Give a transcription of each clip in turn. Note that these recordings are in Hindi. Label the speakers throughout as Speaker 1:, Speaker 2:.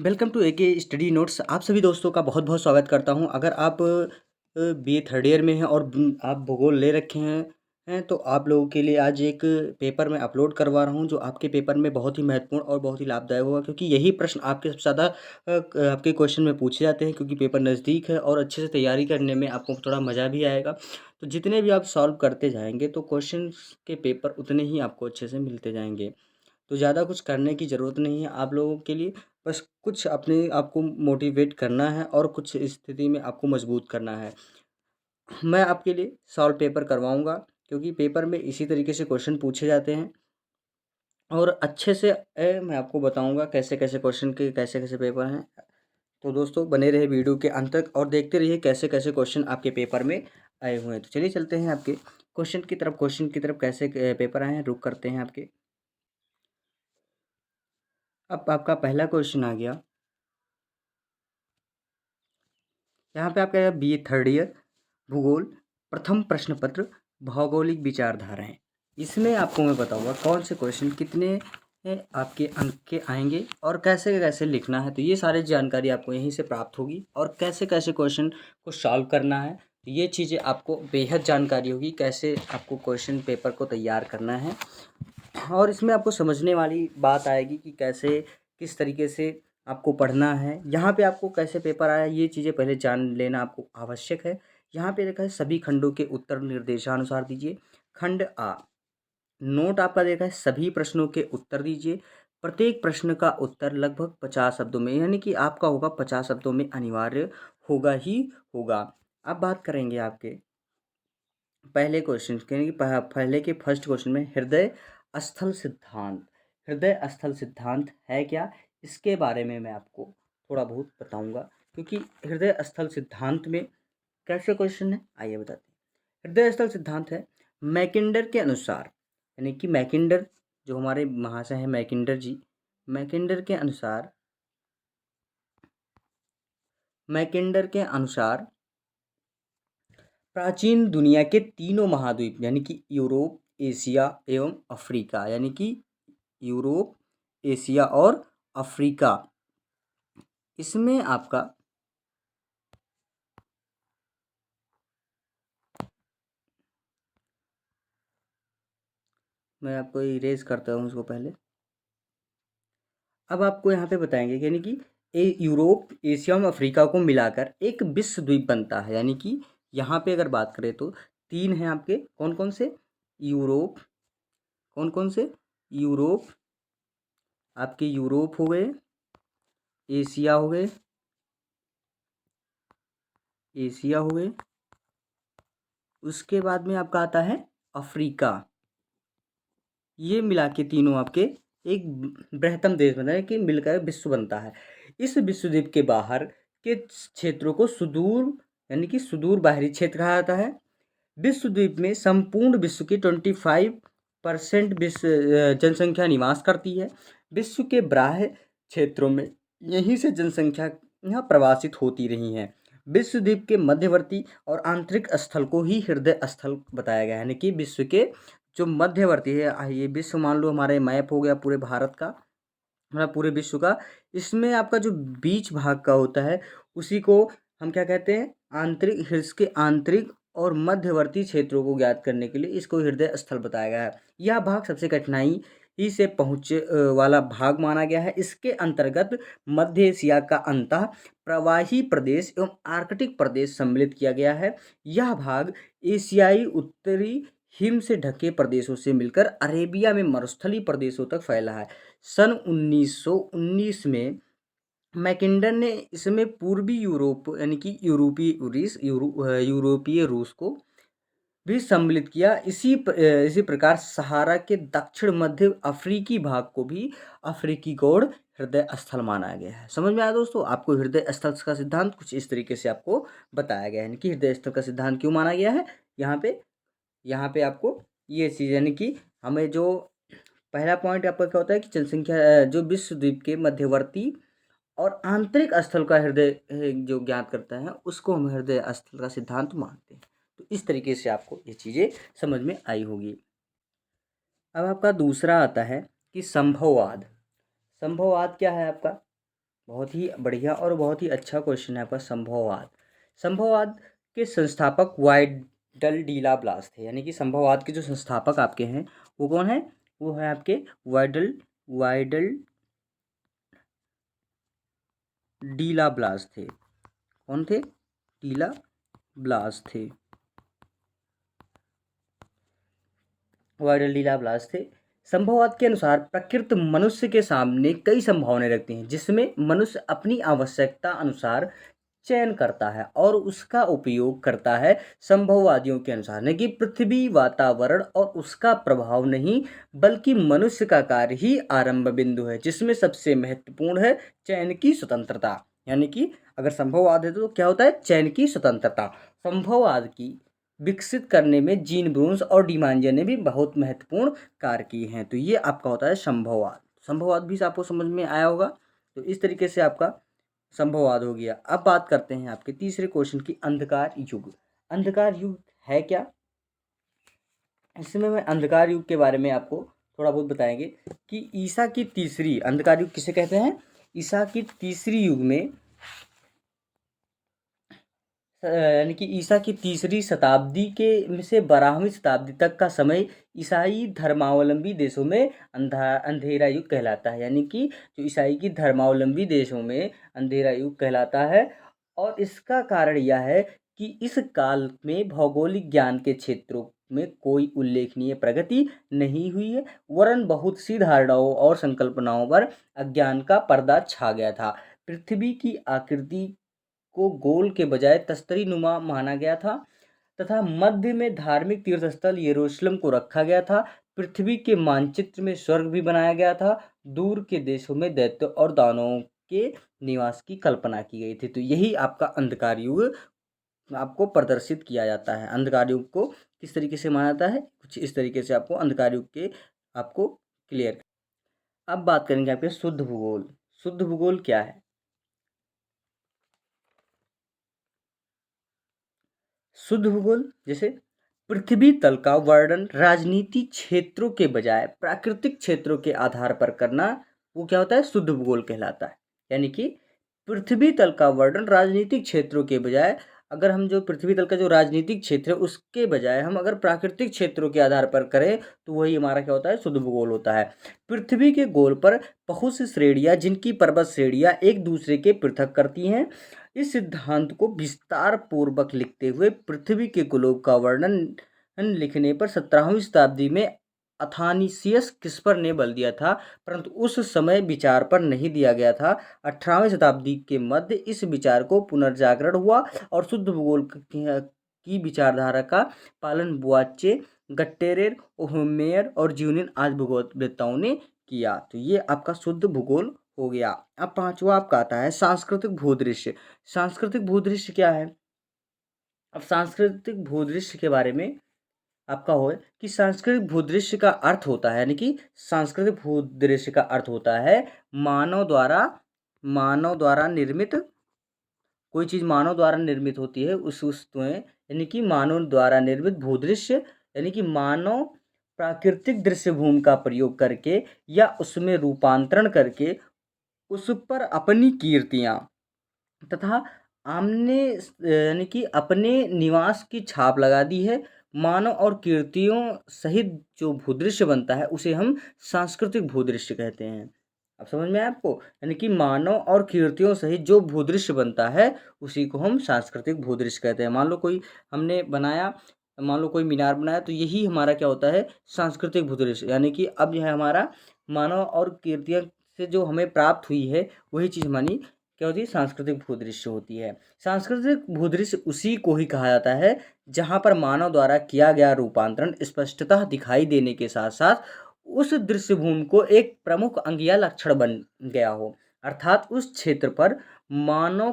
Speaker 1: Welcome to AK study notes. आप सभी दोस्तों का बहुत बहुत स्वागत करता हूं। अगर आप बीए थर्ड ईयर में हैं और आप भूगोल ले रखे हैं तो आप लोगों के लिए आज एक पेपर मैं अपलोड करवा रहा हूं जो आपके पेपर में बहुत ही महत्वपूर्ण और बहुत ही लाभदायक होगा, क्योंकि यही प्रश्न आपके सबसे ज़्यादा आपके क्वेश्चन में पूछे जाते हैं, क्योंकि पेपर नज़दीक है और अच्छे से तैयारी करने में आपको थोड़ा मज़ा भी आएगा। तो जितने भी आप सॉल्व करते जाएंगे तो क्वेश्चन के पेपर उतने ही आपको अच्छे से मिलते जाएंगे। तो ज़्यादा कुछ करने की ज़रूरत नहीं है आप लोगों के लिए। बस कुछ अपने आप को मोटिवेट करना है और कुछ स्थिति में आपको मजबूत करना है। मैं आपके लिए सॉल्व पेपर करवाऊँगा, क्योंकि पेपर में इसी तरीके से क्वेश्चन पूछे जाते हैं और अच्छे से मैं आपको बताऊँगा कैसे-कैसे क्वेश्चन के कैसे-कैसे पेपर हैं। तो दोस्तों बने रहे वीडियो के अंत तक और देखते रहिए कैसे-कैसे क्वेश्चन आपके पेपर में आए हुए हैं। तो चलिए चलते हैं आपके क्वेश्चन की तरफ कैसे पेपर आए हैं, रुक करते हैं आपके। अब आपका पहला क्वेश्चन आ गया। यहाँ पे आपका बीए थर्ड ईयर भूगोल प्रथम प्रश्न पत्र भौगोलिक विचारधाराएं। इसमें आपको मैं बताऊंगा कौन से क्वेश्चन कितने आपके अंक के आएंगे और कैसे कैसे लिखना है। तो ये सारी जानकारी आपको यहीं से प्राप्त होगी और कैसे कैसे क्वेश्चन को सॉल्व करना है। तो ये चीज़ें आपको बेहद जानकारी होगी कैसे आपको क्वेश्चन पेपर को तैयार करना है। और इसमें आपको समझने वाली बात आएगी कि कैसे किस तरीके से आपको पढ़ना है। यहाँ पे आपको कैसे पेपर आया ये चीज़ें पहले जान लेना आपको आवश्यक है। यहाँ पे देखा है सभी खंडों के उत्तर निर्देशानुसार दीजिए। खंड आ, नोट आपका देखा है सभी प्रश्नों के उत्तर दीजिए। प्रत्येक प्रश्न का उत्तर लगभग 50 शब्दों में, यानी कि आपका होगा 50 शब्दों में अनिवार्य होगा ही होगा। अब बात करेंगे आपके पहले क्वेश्चन के, पहले के फर्स्ट क्वेश्चन में हृदय स्थल सिद्धांत। हृदय स्थल सिद्धांत है क्या, इसके बारे में मैं आपको थोड़ा बहुत बताऊंगा, क्योंकि हृदय स्थल सिद्धांत में कैसे क्वेश्चन है आइए बताते हैं। हृदय स्थल सिद्धांत है मैकिंडर के अनुसार, यानी कि मैकिंडर जो हमारे महाशय हैं मैकिंडर जी, मैकिंडर के अनुसार, मैकिंडर के अनुसार प्राचीन दुनिया के तीनों महाद्वीप यानी कि यूरोप, एशिया एवं अफ्रीका, यानी कि यूरोप, एशिया और अफ्रीका, इसमें आपका मैं आपको इरेज करता हूँ उसको पहले। अब आपको यहाँ पे बताएंगे कि यानी कि यूरोप, एशिया और अफ्रीका को मिलाकर एक विश्व द्वीप बनता है। यानी कि यहाँ पे अगर बात करें तो तीन हैं आपके, कौन कौन से, यूरोप, कौन कौन से, यूरोप, आपके यूरोप हो गए, एशिया हो गए, एशिया हो गए, उसके बाद में आपका आता है अफ्रीका। ये मिला के तीनों आपके एक बृहत्तम देश बना है कि मिलकर विश्व बनता है। इस विश्वद्वीप के बाहर के क्षेत्रों को सुदूर, यानी कि सुदूर बाहरी क्षेत्र कहा जाता है। विश्वद्वीप में संपूर्ण विश्व की 25% विश्व जनसंख्या निवास करती है। विश्व के बाह्य क्षेत्रों में यहीं से जनसंख्या यहाँ प्रवासित होती रही है। विश्वद्वीप के मध्यवर्ती और आंतरिक स्थल को ही हृदय स्थल बताया गया है, यानी कि विश्व के जो मध्यवर्ती है, ये विश्व मान लो हमारे मैप हो गया पूरे भारत का, मतलब पूरे विश्व का, इसमें आपका जो बीच भाग का होता है उसी को हम क्या कहते हैं, आंतरिक, इसके आंतरिक और मध्यवर्ती क्षेत्रों को ज्ञात करने के लिए इसको हृदय स्थल बताया गया है। यह भाग सबसे कठिनाई ही से पहुँचे वाला भाग माना गया है। इसके अंतर्गत मध्य एशिया का अंतः प्रवाही प्रदेश एवं आर्कटिक प्रदेश सम्मिलित किया गया है। यह भाग एशियाई उत्तरी हिम से ढके प्रदेशों से मिलकर अरेबिया में मरुस्थलीय प्रदेशों तक फैला है। सन 1919 में मैकिंडर ने इसमें पूर्वी यूरोप, यानी कि यूरोपीय रूस को भी सम्मिलित किया। इसी प्रकार सहारा के दक्षिण मध्य अफ्रीकी भाग को भी अफ्रीकी गौड़ हृदय स्थल माना गया है। समझ में आया दोस्तों, आपको हृदय स्थल का सिद्धांत कुछ इस तरीके से आपको बताया गया है कि हृदय स्थल का सिद्धांत क्यों माना गया है। यहाँ पे आपको ये चीज़, यानी कि हमें जो पहला पॉइंट आपका क्या होता है कि जनसंख्या जो विश्व द्वीप के मध्यवर्ती और आंतरिक स्थल का हृदय जो ज्ञात करता है उसको हम हृदय स्थल का सिद्धांत मानते हैं। तो इस तरीके से आपको ये चीज़ें समझ में आई होगी। अब आपका दूसरा आता है कि संभववाद। संभववाद क्या है आपका, बहुत ही बढ़िया और बहुत ही अच्छा क्वेश्चन है आपका। संभववाद, संभववाद के संस्थापक वाइडल डीला ब्लास थे, यानी कि संभववाद के जो संस्थापक आपके हैं वो कौन है? वो है आपके वाइडल वाइडल डीला ब्लास थे। कौन थे? डीला ब्लास थे, वाइडल डीला ब्लास थे। संभववाद के अनुसार प्रकृति मनुष्य के सामने कई संभावनाएं रखती हैं, जिसमें मनुष्य अपनी आवश्यकता अनुसार चयन करता है और उसका उपयोग करता है। संभववादियों के अनुसार नहीं कि पृथ्वी, वातावरण और उसका प्रभाव नहीं, बल्कि मनुष्य का कार्य ही आरंभ बिंदु है, जिसमें सबसे महत्वपूर्ण है चयन की स्वतंत्रता। यानी कि अगर संभववाद है तो क्या होता है? चयन की स्वतंत्रता। संभववाद की विकसित करने में जीन ब्रून्स और डिमांजिया ने भी बहुत महत्वपूर्ण कार्य किए हैं। तो ये आपका होता है संभववाद। संभववाद भी आपको समझ में आया होगा। तो इस तरीके से आपका संभववाद हो गया। अब बात करते हैं आपके तीसरे क्वेश्चन की, अंधकार युग। अंधकार युग है क्या? इसमें मैं अंधकार युग के बारे में आपको थोड़ा बहुत बताएंगे कि ईसा की तीसरी, अंधकार युग किसे कहते हैं? ईसा की तीसरी युग में, यानी कि ईसा की तीसरी शताब्दी के से 12वीं शताब्दी तक का समय ईसाई धर्मावलंबी देशों में अंधेरा युग कहलाता है। यानी कि जो ईसाई की धर्मावलंबी देशों में अंधेरा युग कहलाता है। और इसका कारण यह है कि इस काल में भौगोलिक ज्ञान के क्षेत्रों में कोई उल्लेखनीय प्रगति नहीं हुई है, वरन बहुत सी धारणाओं और संकल्पनाओं पर अज्ञान का पर्दा छा गया था। पृथ्वी की आकृति को गोल के बजाय तस्तरी नुमा माना गया था, तथा मध्य में धार्मिक तीर्थस्थल यरूशलेम को रखा गया था। पृथ्वी के मानचित्र में स्वर्ग भी बनाया गया था। दूर के देशों में दैत्य और दानवों के निवास की कल्पना की गई थी। तो यही आपका अंधकार युग आपको प्रदर्शित किया जाता है। अंधकार युग को किस तरीके से माना जाता है, कुछ इस तरीके से आपको अंधकार युग के आपको क्लियर। अब बात करेंगे आपके शुद्ध भूगोल। शुद्ध भूगोल क्या है? शुद्ध भूगोल जैसे पृथ्वी तल का वर्णन राजनीतिक क्षेत्रों के बजाय प्राकृतिक क्षेत्रों के आधार पर करना, वो क्या होता है? शुद्ध भूगोल कहलाता है। यानी कि पृथ्वी तल का वर्णन राजनीतिक क्षेत्रों के बजाय, अगर हम जो पृथ्वी तल का जो राजनीतिक क्षेत्र है उसके बजाय हम अगर प्राकृतिक क्षेत्रों के आधार पर करें तो वही हमारा क्या होता है? शुद्ध भूगोल होता है। पृथ्वी के गोल पर बहुत सी श्रेणियां, जिनकी पर्वत श्रेणियां एक दूसरे के पृथक करती हैं। इस सिद्धांत को विस्तार पूर्वक लिखते हुए पृथ्वी के ग्लोब का वर्णन लिखने पर 17वीं शताब्दी में अथानासियस क्रिस्पर ने बल दिया था, परंतु उस समय विचार पर नहीं दिया गया था। 18वीं शताब्दी के मध्य इस विचार को पुनर्जागरण हुआ और शुद्ध भूगोल की विचारधारा का पालन बुआचे, गट्टेरेर, ओहमेयर और ज्यूनिन आदि भूगोलवेत्ताओं ने किया। तो ये आपका शुद्ध भूगोल हो गया। अब पांचवा आपका आता है सांस्कृतिक भूदृश्य। सांस्कृतिक भूदृश्य क्या है? अब सांस्कृतिक भूदृश्य के बारे में आपका हो कि सांस्कृतिक भूदृश्य का अर्थ होता है, यानी कि सांस्कृतिक भूदृश्य का अर्थ होता है मानव द्वारा निर्मित, कोई चीज़ मानव द्वारा निर्मित होती है उस वस्तुएं, यानी कि मानव द्वारा निर्मित भूदृश्य, यानी कि मानव प्राकृतिक दृश्य भूमि का प्रयोग करके या उसमें रूपांतरण करके उस पर अपनी कीर्तियाँ तथा आमने यानी कि अपने निवास की छाप लगा दी है। मानव और कीर्तियों सहित जो भूदृश्य बनता है उसे हम सांस्कृतिक भूदृश्य कहते हैं। अब समझ में आया आपको? यानी कि मानव और कीर्तियों सहित जो भूदृश्य बनता है उसी को हम सांस्कृतिक भूदृश्य कहते हैं। मान लो कोई हमने बनाया, मान लो कोई मीनार बनाया, तो यही हमारा क्या होता है? सांस्कृतिक भूदृश्य। यानी कि अब यह हमारा मानव और कीर्तियों से जो हमें प्राप्त हुई है वही चीज़ हमारी क्या होती है? सांस्कृतिक भूदृश्य होती है। सांस्कृतिक भूदृश्य उसी को ही कहा जाता है जहाँ पर मानव द्वारा किया गया रूपांतरण स्पष्टतः दिखाई देने के साथ साथ उस दृश्य भूमि को एक प्रमुख अंग या लक्षण बन गया हो, अर्थात उस क्षेत्र पर मानव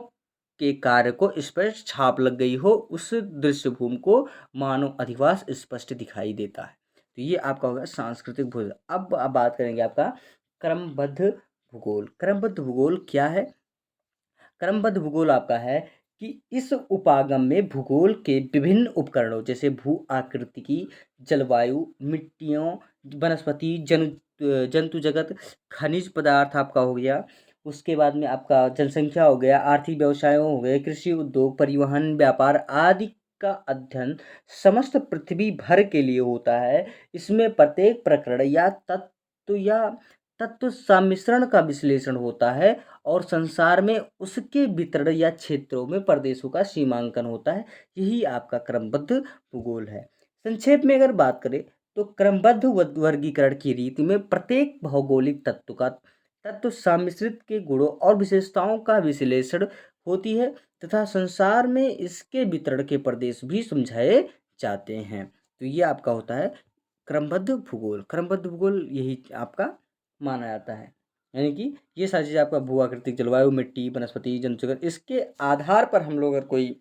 Speaker 1: के कार्य को स्पष्ट छाप लग गई हो, उस दृश्य भूमि को मानव अधिवास स्पष्ट दिखाई देता है। तो ये आपका होगा सांस्कृतिक भूगोल। अब बात करेंगे आपका क्रमबद्ध भूगोल। क्रमबद्ध भूगोल क्या है? क्रमबद्ध भूगोल आपका है कि इस उपागम में भूगोल के विभिन्न उपकरणों जैसे भू आकृतिकी, जलवायु, मिट्टियों, वनस्पति, जंतु जगत, खनिज पदार्थ आपका हो गया, उसके बाद में आपका जनसंख्या हो गया, आर्थिक व्यवसायों हो गए, कृषि उद्योग, परिवहन, व्यापार आदि का अध्ययन समस्त पृथ्वी भर के लिए होता है। इसमें प्रत्येक प्रकरण या तत्व सम्मिश्रण का विश्लेषण होता है और संसार में उसके वितरण या क्षेत्रों में प्रदेशों का सीमांकन होता है। यही आपका क्रमबद्ध भूगोल है। संक्षेप में अगर बात करें तो क्रमबद्ध वर्गीकरण की रीति में प्रत्येक भौगोलिक तत्व सम्मिश्रित के गुणों और विशेषताओं का विश्लेषण होती है तथा संसार में इसके वितरण के प्रदेश भी समझाए जाते हैं। तो ये आपका होता है क्रमबद्ध भूगोल। क्रमबद्ध भूगोल यही आपका माना जाता है, यानी कि ये सारी चीज़ें आपका भू आकृतिक, जलवायु, मिट्टी, वनस्पति, जंतुजगत, इसके आधार पर हम लोग अगर कोई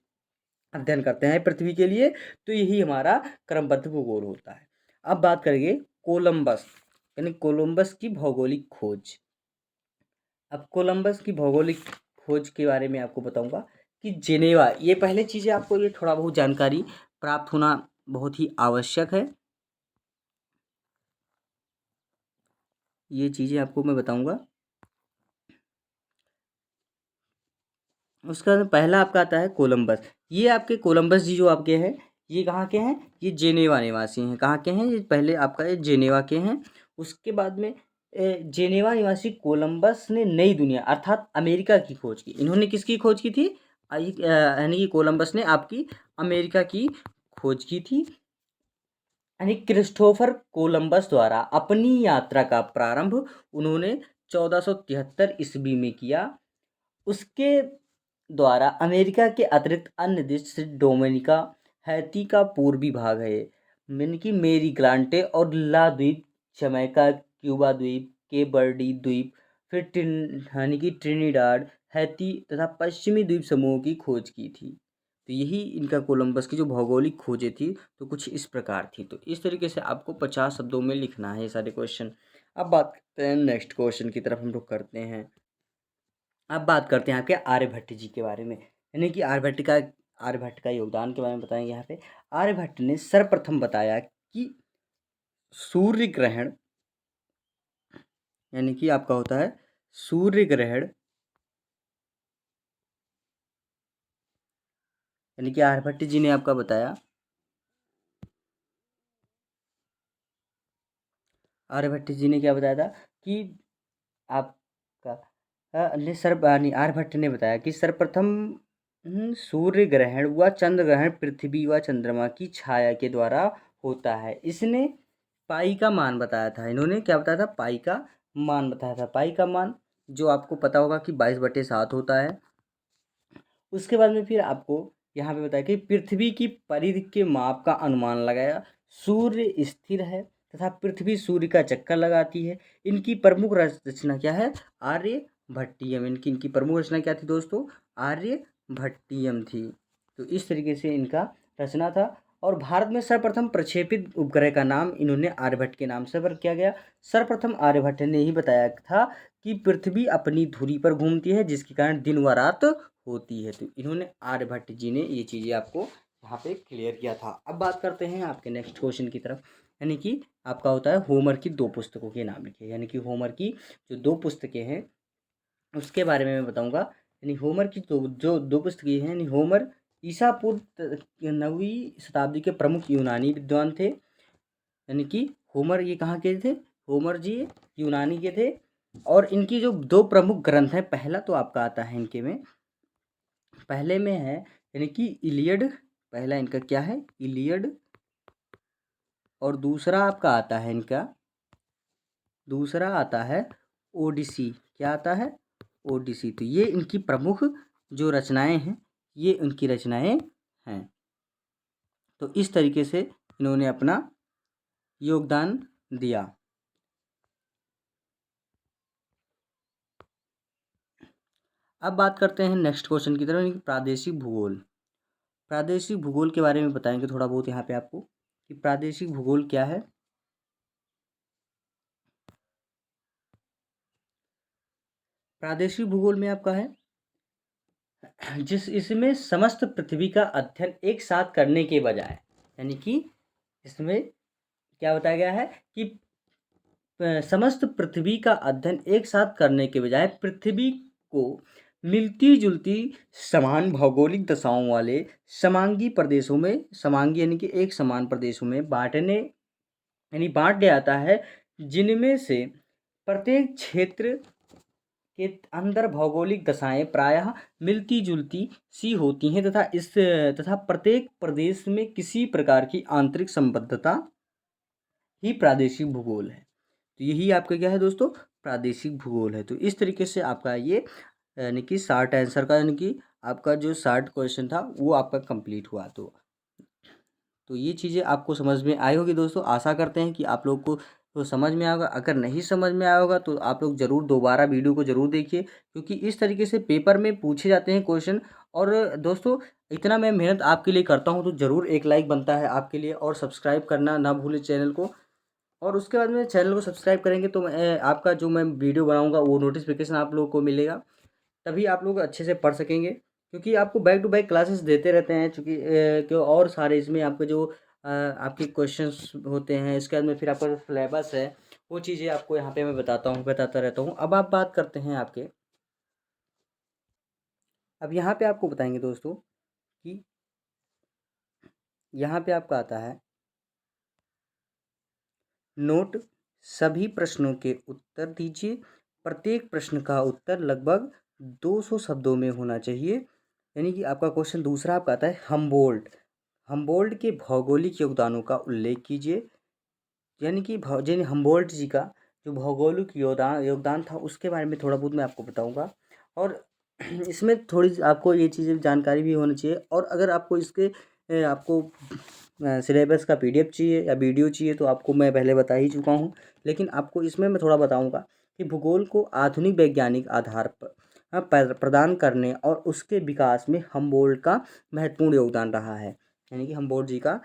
Speaker 1: अध्ययन करते हैं पृथ्वी के लिए तो यही हमारा क्रमबद्ध भूगोल होता है। अब बात करेंगे कोलंबस, यानी कोलंबस की भौगोलिक खोज। अब कोलंबस की भौगोलिक खोज के बारे में आपको बताऊंगा कि जेनेवा, ये पहले चीज़ें आपको ये थोड़ा बहुत जानकारी प्राप्त होना बहुत ही आवश्यक है। ये चीज़ें आपको मैं बताऊंगा। उसका पहला आपका आता है कोलंबस। ये आपके कोलंबस जी जो आपके हैं ये कहाँ के हैं? ये जेनेवा निवासी हैं। कहाँ के हैं ये? पहले आपका ये जेनेवा के हैं। उसके बाद में जेनेवा निवासी कोलंबस ने नई दुनिया अर्थात अमेरिका की खोज की। इन्होंने किसकी खोज की थी? यानी कि कोलंबस ने आपकी अमेरिका की खोज की थी। यानी क्रिस्टोफर कोलंबस द्वारा अपनी यात्रा का प्रारंभ उन्होंने 1473 ईस्वी में किया। उसके द्वारा अमेरिका के अतिरिक्त अन्य देश जैसे डोमिनिका, हैती का पूर्वी भाग है, यानी कि मेरी ग्रांटे और ला द्वीप, जमैका, क्यूबा द्वीप, केप वर्डी द्वीप, फिर यानी कि ट्रिनिडाड, हैती तथा पश्चिमी द्वीप समूहों की खोज की थी। तो यही इनका कोलंबस की जो भौगोलिक खोजें थी तो कुछ इस प्रकार थी। तो इस तरीके से आपको 50 शब्दों में लिखना है ये सारे क्वेश्चन। अब बात करते हैं नेक्स्ट क्वेश्चन की तरफ हम लोग करते हैं। अब बात करते हैं आपके आर्यभट्ट जी के बारे में, यानी कि आर्यभट्ट का योगदान के बारे में बताएंगे। यहाँ पे आर्यभट्ट ने सर्वप्रथम बताया कि सूर्य ग्रहण, यानी कि आपका होता है सूर्य ग्रहण, यानी कि आर्यभट्ट जी ने आपका बताया, आर्यभट्ट जी ने क्या बताया था कि आपका आर्यभट्ट ने बताया कि सर्वप्रथम सूर्य ग्रहण व चंद्र ग्रहण पृथ्वी व चंद्रमा की छाया के द्वारा होता है। इसने पाई का मान बताया था। इन्होंने क्या बताया था? पाई का मान बताया था। पाई का मान जो आपको पता होगा कि 22/7 होता है। उसके बाद में फिर आपको यहाँ पे बताया कि पृथ्वी की परिधि के माप का अनुमान लगाया। सूर्य स्थिर है तथा पृथ्वी सूर्य का चक्कर लगाती है। इनकी प्रमुख रचना क्या है? आर्यभट्टियम। इनकी प्रमुख रचना क्या थी दोस्तों? आर्यभट्टियम थी। तो इस तरीके से इनका रचना था। और भारत में सर्वप्रथम प्रक्षेपित उपग्रह का नाम इन्होंने आर्यभट्ट के नाम से पर किया गया। सर्वप्रथम आर्यभट्ट ने ही बताया था कि पृथ्वी अपनी धुरी पर घूमती है जिसके कारण दिन व रात होती है। तो इन्होंने आर्यभट्ट जी ने ये चीज़ें आपको यहाँ पे क्लियर किया था। अब बात करते हैं आपके नेक्स्ट क्वेश्चन की तरफ, यानी कि आपका होता है होमर की 2 पुस्तकों के नाम लिखे। यानी कि होमर की जो 2 पुस्तकें हैं उसके बारे में मैं बताऊंगा। यानी होमर की जो 2 पुस्तकें हैं, यानी होमर ईसा पूर्व 9वीं शताब्दी के प्रमुख यूनानी विद्वान थे। यानी कि होमर ये कहाँ के थे? होमर जी यूनानी के थे। और इनकी जो 2 प्रमुख ग्रंथ हैं, पहला तो आपका आता है इनके में, पहले में है यानी कि इलियड। पहला इनका क्या है? इलियड। और दूसरा आपका आता है इनका, दूसरा आता है ओडिसी। क्या आता है? ओडिसी। तो ये इनकी प्रमुख जो रचनाएं हैं, ये उनकी रचनाएं हैं। तो इस तरीके से इन्होंने अपना योगदान दिया। अब बात करते हैं नेक्स्ट क्वेश्चन की तरफ, यानी कि प्रादेशिक भूगोल। प्रादेशिक भूगोल के बारे में बताएंगे थोड़ा बहुत यहाँ पे आपको कि प्रादेशिक भूगोल क्या है। प्रादेशिक भूगोल में आपका है इसमें समस्त पृथ्वी का अध्ययन एक साथ करने के बजाय, यानी कि इसमें क्या बताया गया है कि समस्त पृथ्वी का अध्ययन एक साथ करने के बजाय पृथ्वी को मिलती जुलती समान भौगोलिक दशाओं वाले समांगी प्रदेशों में, समांगी यानी कि एक समान प्रदेशों में बांट दिया जाता है, जिनमें से प्रत्येक क्षेत्र के अंदर भौगोलिक दशाएं प्रायः मिलती जुलती सी होती हैं तथा प्रत्येक प्रदेश में किसी प्रकार की आंतरिक संबद्धता ही प्रादेशिक भूगोल है। तो यही आपका क्या है दोस्तों, प्रादेशिक भूगोल है। तो इस तरीके से आपका ये यानी कि शार्ट आंसर का यानी कि आपका जो शार्ट क्वेश्चन था वो आपका कंप्लीट हुआ। तो ये चीज़ें आपको समझ में आई होगी दोस्तों। आशा करते हैं कि आप लोग को तो समझ में आया होगा। अगर नहीं समझ में आया होगा तो आप लोग ज़रूर दोबारा वीडियो को ज़रूर देखिए, क्योंकि इस तरीके से पेपर में पूछे जाते हैं क्वेश्चन। और दोस्तों इतना मैं मेहनत आपके लिए करता हूँ तो ज़रूर एक लाइक बनता है आपके लिए, और सब्सक्राइब करना ना भूलें चैनल को। और उसके बाद में चैनल को सब्सक्राइब करेंगे तो आपका जो मैं वीडियो बनाऊँगा वो नोटिफिकेशन आप लोगों को मिलेगा, तभी आप लोग अच्छे से पढ़ सकेंगे। क्योंकि आपको बैक टू बैक क्लासेस देते रहते हैं, चूँकि क्यों और सारे इसमें आपके जो आपके क्वेश्चंस होते हैं, इसके बाद में फिर आपका जो सिलेबस है वो चीज़ें आपको यहाँ पे मैं बताता रहता हूँ। अब आप बात करते हैं अब यहाँ पे आपको बताएंगे दोस्तों कि यहाँ पे आपका आता है नोट, सभी प्रश्नों के उत्तर दीजिए। प्रत्येक प्रश्न का उत्तर लगभग 200 शब्दों में होना चाहिए। यानी कि आपका क्वेश्चन दूसरा आपका आता है हम्बोल्ट के भौगोलिक योगदानों का उल्लेख कीजिए। यानी कि हम्बोल्ट जी का जो भौगोलिक योगदान था उसके बारे में थोड़ा बहुत मैं आपको बताऊंगा। और इसमें थोड़ी आपको ये चीज़ें जानकारी भी होनी चाहिए। और अगर आपको इसके आपको सिलेबस का PDF चाहिए या वीडियो चाहिए तो आपको मैं पहले बता ही चुका हूँ, लेकिन आपको इसमें मैं थोड़ा बताऊंगा कि भूगोल को आधुनिक वैज्ञानिक आधार पर प्रदान करने और उसके विकास में हम्बोल्ट का महत्वपूर्ण योगदान रहा है। यानी कि हम्बोल्ट जी का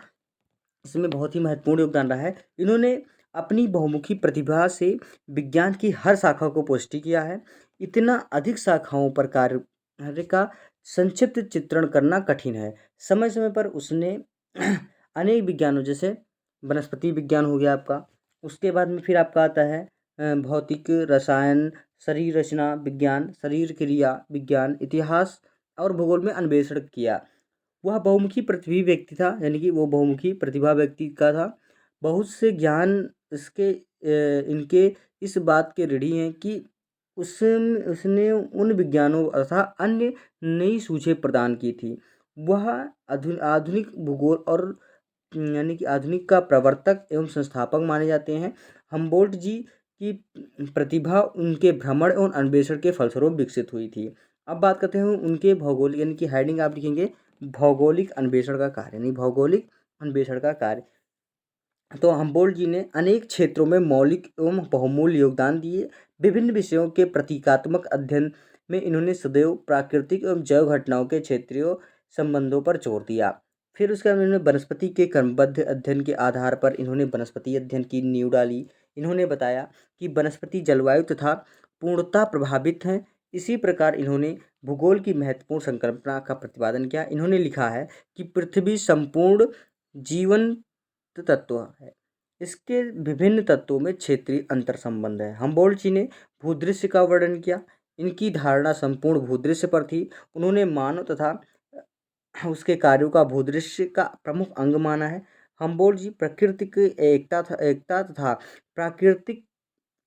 Speaker 1: इसमें बहुत ही महत्वपूर्ण योगदान रहा है। इन्होंने अपनी बहुमुखी प्रतिभा से विज्ञान की हर शाखा को पुष्टि किया है। इतना अधिक शाखाओं पर कार्य का संक्षिप्त चित्रण करना कठिन है। समय समय पर उसने अनेक विज्ञानों जैसे वनस्पति विज्ञान हो गया आपका, उसके बाद में फिर आपका आता है भौतिक, रसायन, शरीर रचना विज्ञान, शरीर क्रिया विज्ञान, इतिहास और भूगोल में अन्वेषण किया। वह बहुमुखी प्रतिभी व्यक्ति था, यानी कि वो बहुमुखी प्रतिभा व्यक्ति का था। बहुत से ज्ञान इनके इस बात के ऋणी हैं कि उसने उन विज्ञानों तथा अन्य नई सूझें प्रदान की थी। वह आधुनिक भूगोल और यानी कि आधुनिक का प्रवर्तक एवं संस्थापक माने जाते हैं। हम्बोल्ट जी की प्रतिभा उनके भ्रमण एवं अन्वेषण के फलस्वरूप विकसित हुई थी। अब बात करते हैं उनके भौगोलिक, यानी कि हेडिंग आप लिखेंगे भौगोलिक अन्वेषण का कार्य, यानी भौगोलिक अन्वेषण का कार्य। तो हम्बोल्ट जी ने अनेक क्षेत्रों में मौलिक एवं बहुमूल्य योगदान दिए। विभिन्न विषयों के प्रतीकात्मक अध्ययन में इन्होंने सदैव प्राकृतिक एवं जैव घटनाओं के क्षेत्रीय संबंधों पर जोर दिया। फिर उसके बाद इन्होंने वनस्पति के क्रमबद्ध अध्ययन के आधार पर इन्होंने वनस्पति अध्ययन की नींव डाली। इन्होंने बताया कि वनस्पति जलवायु तथा पूर्णता प्रभावित हैं। इसी प्रकार इन्होंने भूगोल की महत्वपूर्ण संकल्पना का प्रतिपादन किया। इन्होंने लिखा है कि पृथ्वी संपूर्ण जीवन तत्व है, इसके विभिन्न तत्वों में क्षेत्रीय अंतर संबंध है। हम्बोल्ट जी ने भूदृश्य का वर्णन किया। इनकी धारणा संपूर्ण भूदृश्य पर थी। उन्होंने मानव तथा उसके कार्यों का भूदृश्य का प्रमुख अंग माना है। हम्बोल्ट जी प्रकृति की एकता तथा प्राकृतिक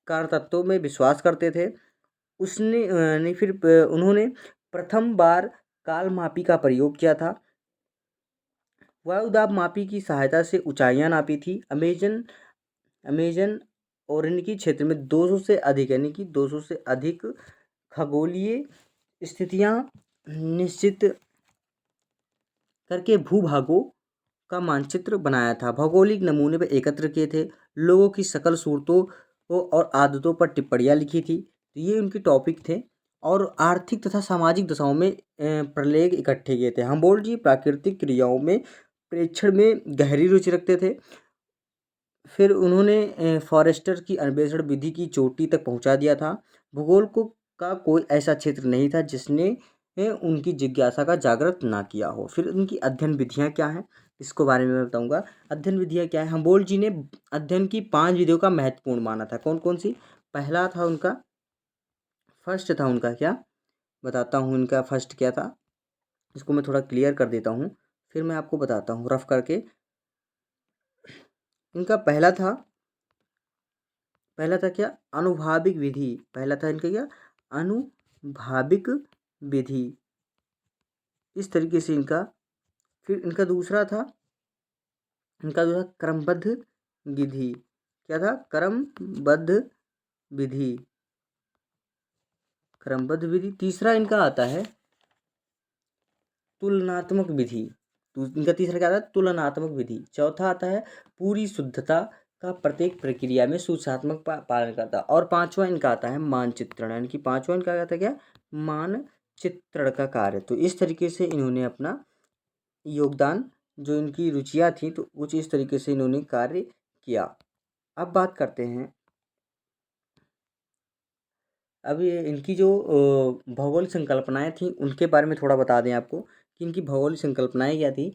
Speaker 1: कार तत्वों में विश्वास करते थे। उन्होंने प्रथम बार कालमापी का प्रयोग किया था। वायुदाब मापी की सहायता से ऊंचाइयां नापी थी। अमेजन और इनकी क्षेत्र में 200 से अधिक, यानी कि 200 से अधिक खगोलीय स्थितियां निश्चित करके भूभागों का मानचित्र बनाया था। भौगोलिक नमूने पर एकत्र किए थे। लोगों की सकल सूरतों और आदतों पर टिप्पणियां लिखी थी। तो ये उनके टॉपिक थे। और आर्थिक तथा सामाजिक दशाओं में प्रलेख इकट्ठे किए थे। हम्बोल्ट जी प्राकृतिक क्रियाओं में प्रेक्षण में गहरी रुचि रखते थे। फिर उन्होंने फॉरेस्टर की अन्वेषण विधि की चोटी तक पहुंचा दिया था। भूगोल का कोई ऐसा क्षेत्र नहीं था जिसने उनकी जिज्ञासा का जागृत ना किया हो। फिर उनकी अध्ययन विधियां क्या हैं? इसको बारे में मैं बताऊंगा। अध्ययन विधियाँ क्या है? हम्बोल्ट जी ने अध्ययन की 5 विधियों का महत्वपूर्ण माना था। कौन कौन सी? पहला था उनका, फर्स्ट था उनका क्या, बताता हूँ इनका फर्स्ट क्या था, इसको मैं थोड़ा क्लियर कर देता हूँ, फिर मैं आपको बताता हूँ रफ करके। इनका पहला था क्या? अनुभाविक विधि। पहला था इनका क्या? अनुभाविक विधि, इस तरीके से इनका। फिर इनका दूसरा था, क्रमबद्ध विधि। क्या था? क्रमबद्ध विधि। तीसरा इनका आता है तुलनात्मक विधि। इनका तीसरा क्या आता है? तुलनात्मक विधि। चौथा आता है पूरी शुद्धता का प्रत्येक प्रक्रिया में सूचनात्मक पालन करता। और पांचवा इनका आता है मानचित्रण, यानी कि पांचवा इनका आता है क्या? मानचित्रण का कार्य। तो इस तरीके से इन्होंने अपना योगदान, जो इनकी रुचियाँ थी, तो कुछ इस तरीके से इन्होंने कार्य किया। अब बात करते हैं, अब ये इनकी जो भौगोलिक संकल्पनाएं थी उनके बारे में थोड़ा बता दें आपको कि इनकी भौगोलिक संकल्पनाएं क्या थी।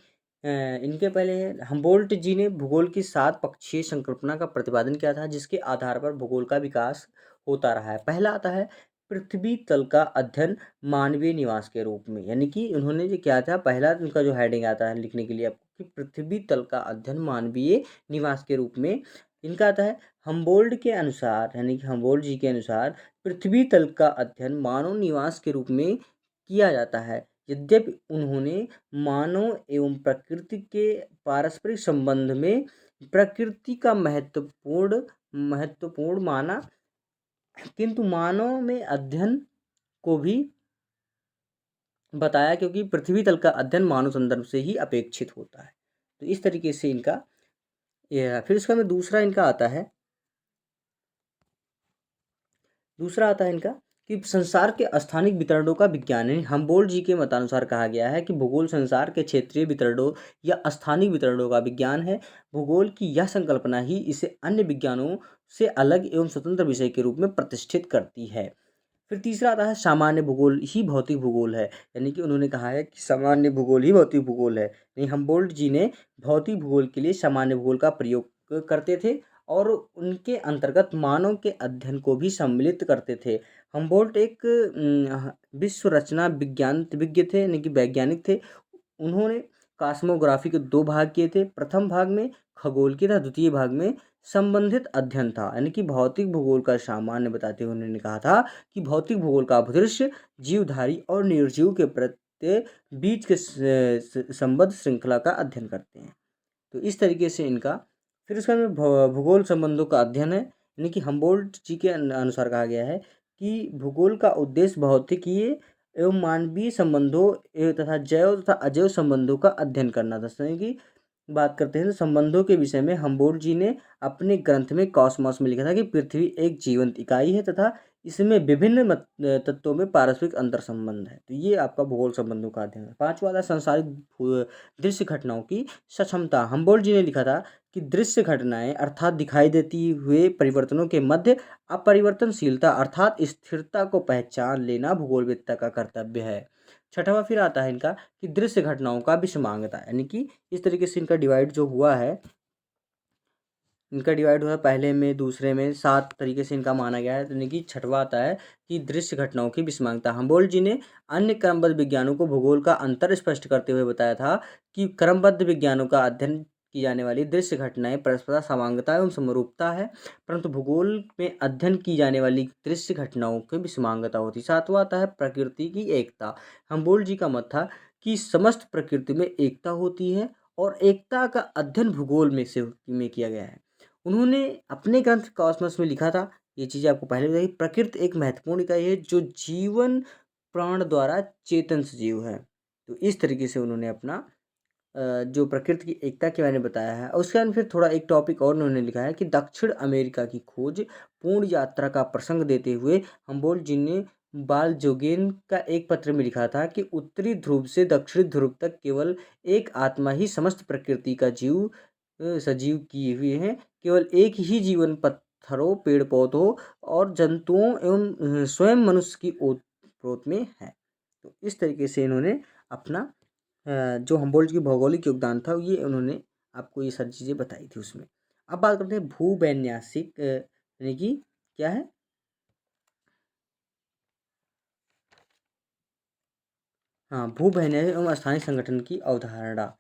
Speaker 1: इनके पहले हम्बोल्ट जी ने भूगोल की 7 पक्षीय संकल्पना का प्रतिपादन किया था, जिसके आधार पर भूगोल का विकास होता रहा है। पहला आता है पृथ्वी तल का अध्ययन मानवीय निवास के रूप में, यानी कि उन्होंने जो क्या था, पहला उनका जो हेडिंग आता है लिखने के लिए आपको कि पृथ्वी तल का अध्ययन मानवीय निवास के रूप में। इनका आता है हम्बोल्ट के अनुसार, यानी कि हम्बोल्ट जी के अनुसार पृथ्वी तल का अध्ययन मानव निवास के रूप में किया जाता है। यद्यपि उन्होंने मानव एवं प्रकृति के पारस्परिक संबंध में प्रकृति का महत्वपूर्ण माना, किंतु मानव में अध्ययन को भी बताया, क्योंकि पृथ्वी तल का अध्ययन मानव संदर्भ से ही अपेक्षित होता है। तो इस तरीके से इनका यह है। फिर इसका में दूसरा आता है इनका कि संसार के स्थानिक वितरणों का विज्ञान है। हम्बोल्ट जी के मतानुसार कहा गया है कि भूगोल संसार के क्षेत्रीय वितरणों या स्थानिक वितरणों का विज्ञान है। भूगोल की यह संकल्पना ही इसे अन्य विज्ञानों से अलग एवं स्वतंत्र विषय के रूप में प्रतिष्ठित करती है। फिर तीसरा आता है सामान्य भूगोल ही भौतिक भूगोल है, यानी कि उन्होंने कहा है कि सामान्य भूगोल ही भौतिक भूगोल है। यानी हम्बोल्ट जी ने भौतिक भूगोल के लिए सामान्य भूगोल का प्रयोग करते थे और उनके अंतर्गत मानव के अध्ययन को भी सम्मिलित करते थे। हम्बोल्ट एक विश्व रचना विज्ञ थे, यानी कि वैज्ञानिक थे। उन्होंने कॉस्मोग्राफी के 2 भाग किए थे। प्रथम भाग में खगोल की था, द्वितीय भाग में संबंधित अध्ययन था। यानी कि भौतिक भूगोल का सामान्य बताते हुए उन्होंने कहा था कि भौतिक भूगोल का भूदृश्य जीवधारी और निर्जीव के प्रत्यय बीच के संबद्ध श्रृंखला का अध्ययन करते हैं। तो इस तरीके से इनका। फिर उसका भूगोल संबंधों का अध्ययन है, यानी कि हम्बोल्ट जी के अनुसार कहा गया है कि भूगोल का उद्देश्य भौतिकीय एवं मानवीय संबंधों तथा जैव तथा अजैव संबंधों का अध्ययन करना था। यानी कि बात करते हैं तो संबंधों के विषय में हम्बोल्ट जी ने अपने ग्रंथ में कॉस्मॉस में लिखा था कि पृथ्वी एक जीवंत इकाई है तथा इसमें विभिन्न तत्वों में पारस्परिक अंतर संबंध है। तो ये आपका भूगोल संबंधों का अध्ययन है। पांचवा था संसारिक दृश्य घटनाओं की सक्षमता। हम्बोल्ट जी ने लिखा था कि दृश्य घटनाएं अर्थात दिखाई देती हुए परिवर्तनों के मध्य अपरिवर्तनशीलता अर्थात स्थिरता को पहचान लेना भूगोलवेत्ता का कर्तव्य है। छठवां फिर आता है इनका कि दृश्य घटनाओं का विषमांगता, यानी कि इस तरीके से इनका डिवाइड जो हुआ है, पहले में दूसरे में 7 तरीके से इनका माना गया है। यानी कि छठवां आता है कि दृश्य घटनाओं की विषमांगता। हम्बोल्ट जी ने अन्य क्रमबद्ध विज्ञानों को भूगोल का अंतर स्पष्ट करते हुए बताया था कि क्रमबद्ध विज्ञानों का अध्ययन की जाने वाली दृश्य घटनाएं परस्पर समांगता एवं समरूपता है, परंतु भूगोल में अध्ययन की जाने वाली दृश्य घटनाओं की विषमांगता होती। सातवां आता है प्रकृति की एकता। हम्बोल्ट जी का मत था कि समस्त प्रकृति में एकता होती है और एकता का अध्ययन भूगोल में किया गया है। उन्होंने अपने ग्रंथ कॉस्मस में लिखा था, ये चीज़ें आपको पहले बताई, प्रकृति एक महत्वपूर्ण इकाई है जो जीवन प्राण द्वारा चेतन सजीव है। तो इस तरीके से उन्होंने अपना जो प्रकृति की एकता के बारे में बताया है। और उसके बाद फिर थोड़ा एक टॉपिक और उन्होंने लिखा है कि दक्षिण अमेरिका की खोज पूर्ण यात्रा का प्रसंग देते हुए हम्बोल्ट जी ने बालजोगेन का एक पत्र में लिखा था कि उत्तरी ध्रुव से दक्षिणी ध्रुव तक केवल एक आत्मा ही समस्त प्रकृति का सजीव किए हुए हैं। केवल एक ही जीवन पत्थरों, पेड़ पौधों और जंतुओं एवं स्वयं मनुष्य की ओत प्रोत में है। तो इस तरीके से इन्होंने अपना जो हम्बोल्ट की भौगोलिक योगदान था ये उन्होंने आपको ये सारी चीज़ें बताई थी उसमें। अब बात करते हैं भूवैन्यासिक यानी कि क्या है, हाँ, भूवैन्यासिक एवं स्थानीय संगठन की अवधारणा।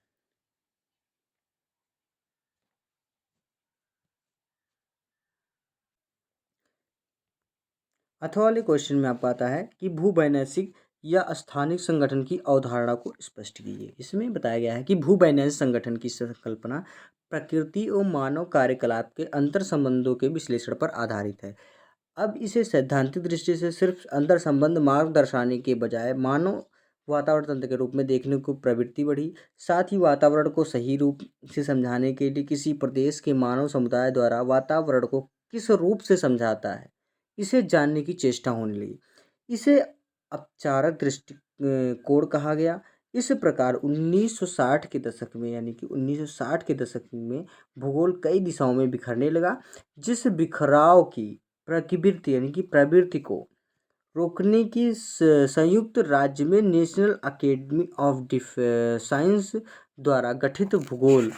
Speaker 1: अथवा वाले क्वेश्चन में आपको आता है कि भूवैन्यासिक या स्थानिक संगठन की अवधारणा को स्पष्ट कीजिए। इसमें बताया गया है कि भूवैन्यासिक संगठन की संकल्पना प्रकृति और मानव कार्यकलाप के अंतर संबंधों के विश्लेषण पर आधारित है। अब इसे सैद्धांतिक दृष्टि से सिर्फ अंतर संबंध मार्ग दर्शाने के बजाय मानव वातावरण तंत्र के रूप में देखने को प्रवृत्ति बढ़ी। साथ ही वातावरण को सही रूप से समझाने के लिए किसी प्रदेश के मानव समुदाय द्वारा वातावरण को किस रूप से समझाता है, इसे जानने की चेष्टा होने लगी। इसे औपचारिक दृष्टिकोण कहा गया। इस प्रकार 1960 के दशक में, यानी कि 1960 के दशक में भूगोल कई दिशाओं में बिखरने लगा। जिस बिखराव की प्रवृत्ति यानी कि प्रवृत्ति को रोकने की संयुक्त राज्य में नेशनल अकेडमी ऑफ साइंस द्वारा गठित भूगोल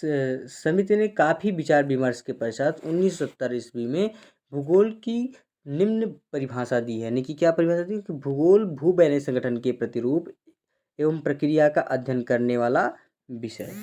Speaker 1: समिति ने काफ़ी विचार विमर्श के पश्चात 1970 ईस्वी में भूगोल की निम्न परिभाषा दी है। यानी कि क्या परिभाषा दी कि भूगोल भूवैज्ञानिक संगठन के प्रतिरूप एवं प्रक्रिया का अध्ययन करने वाला विषय है।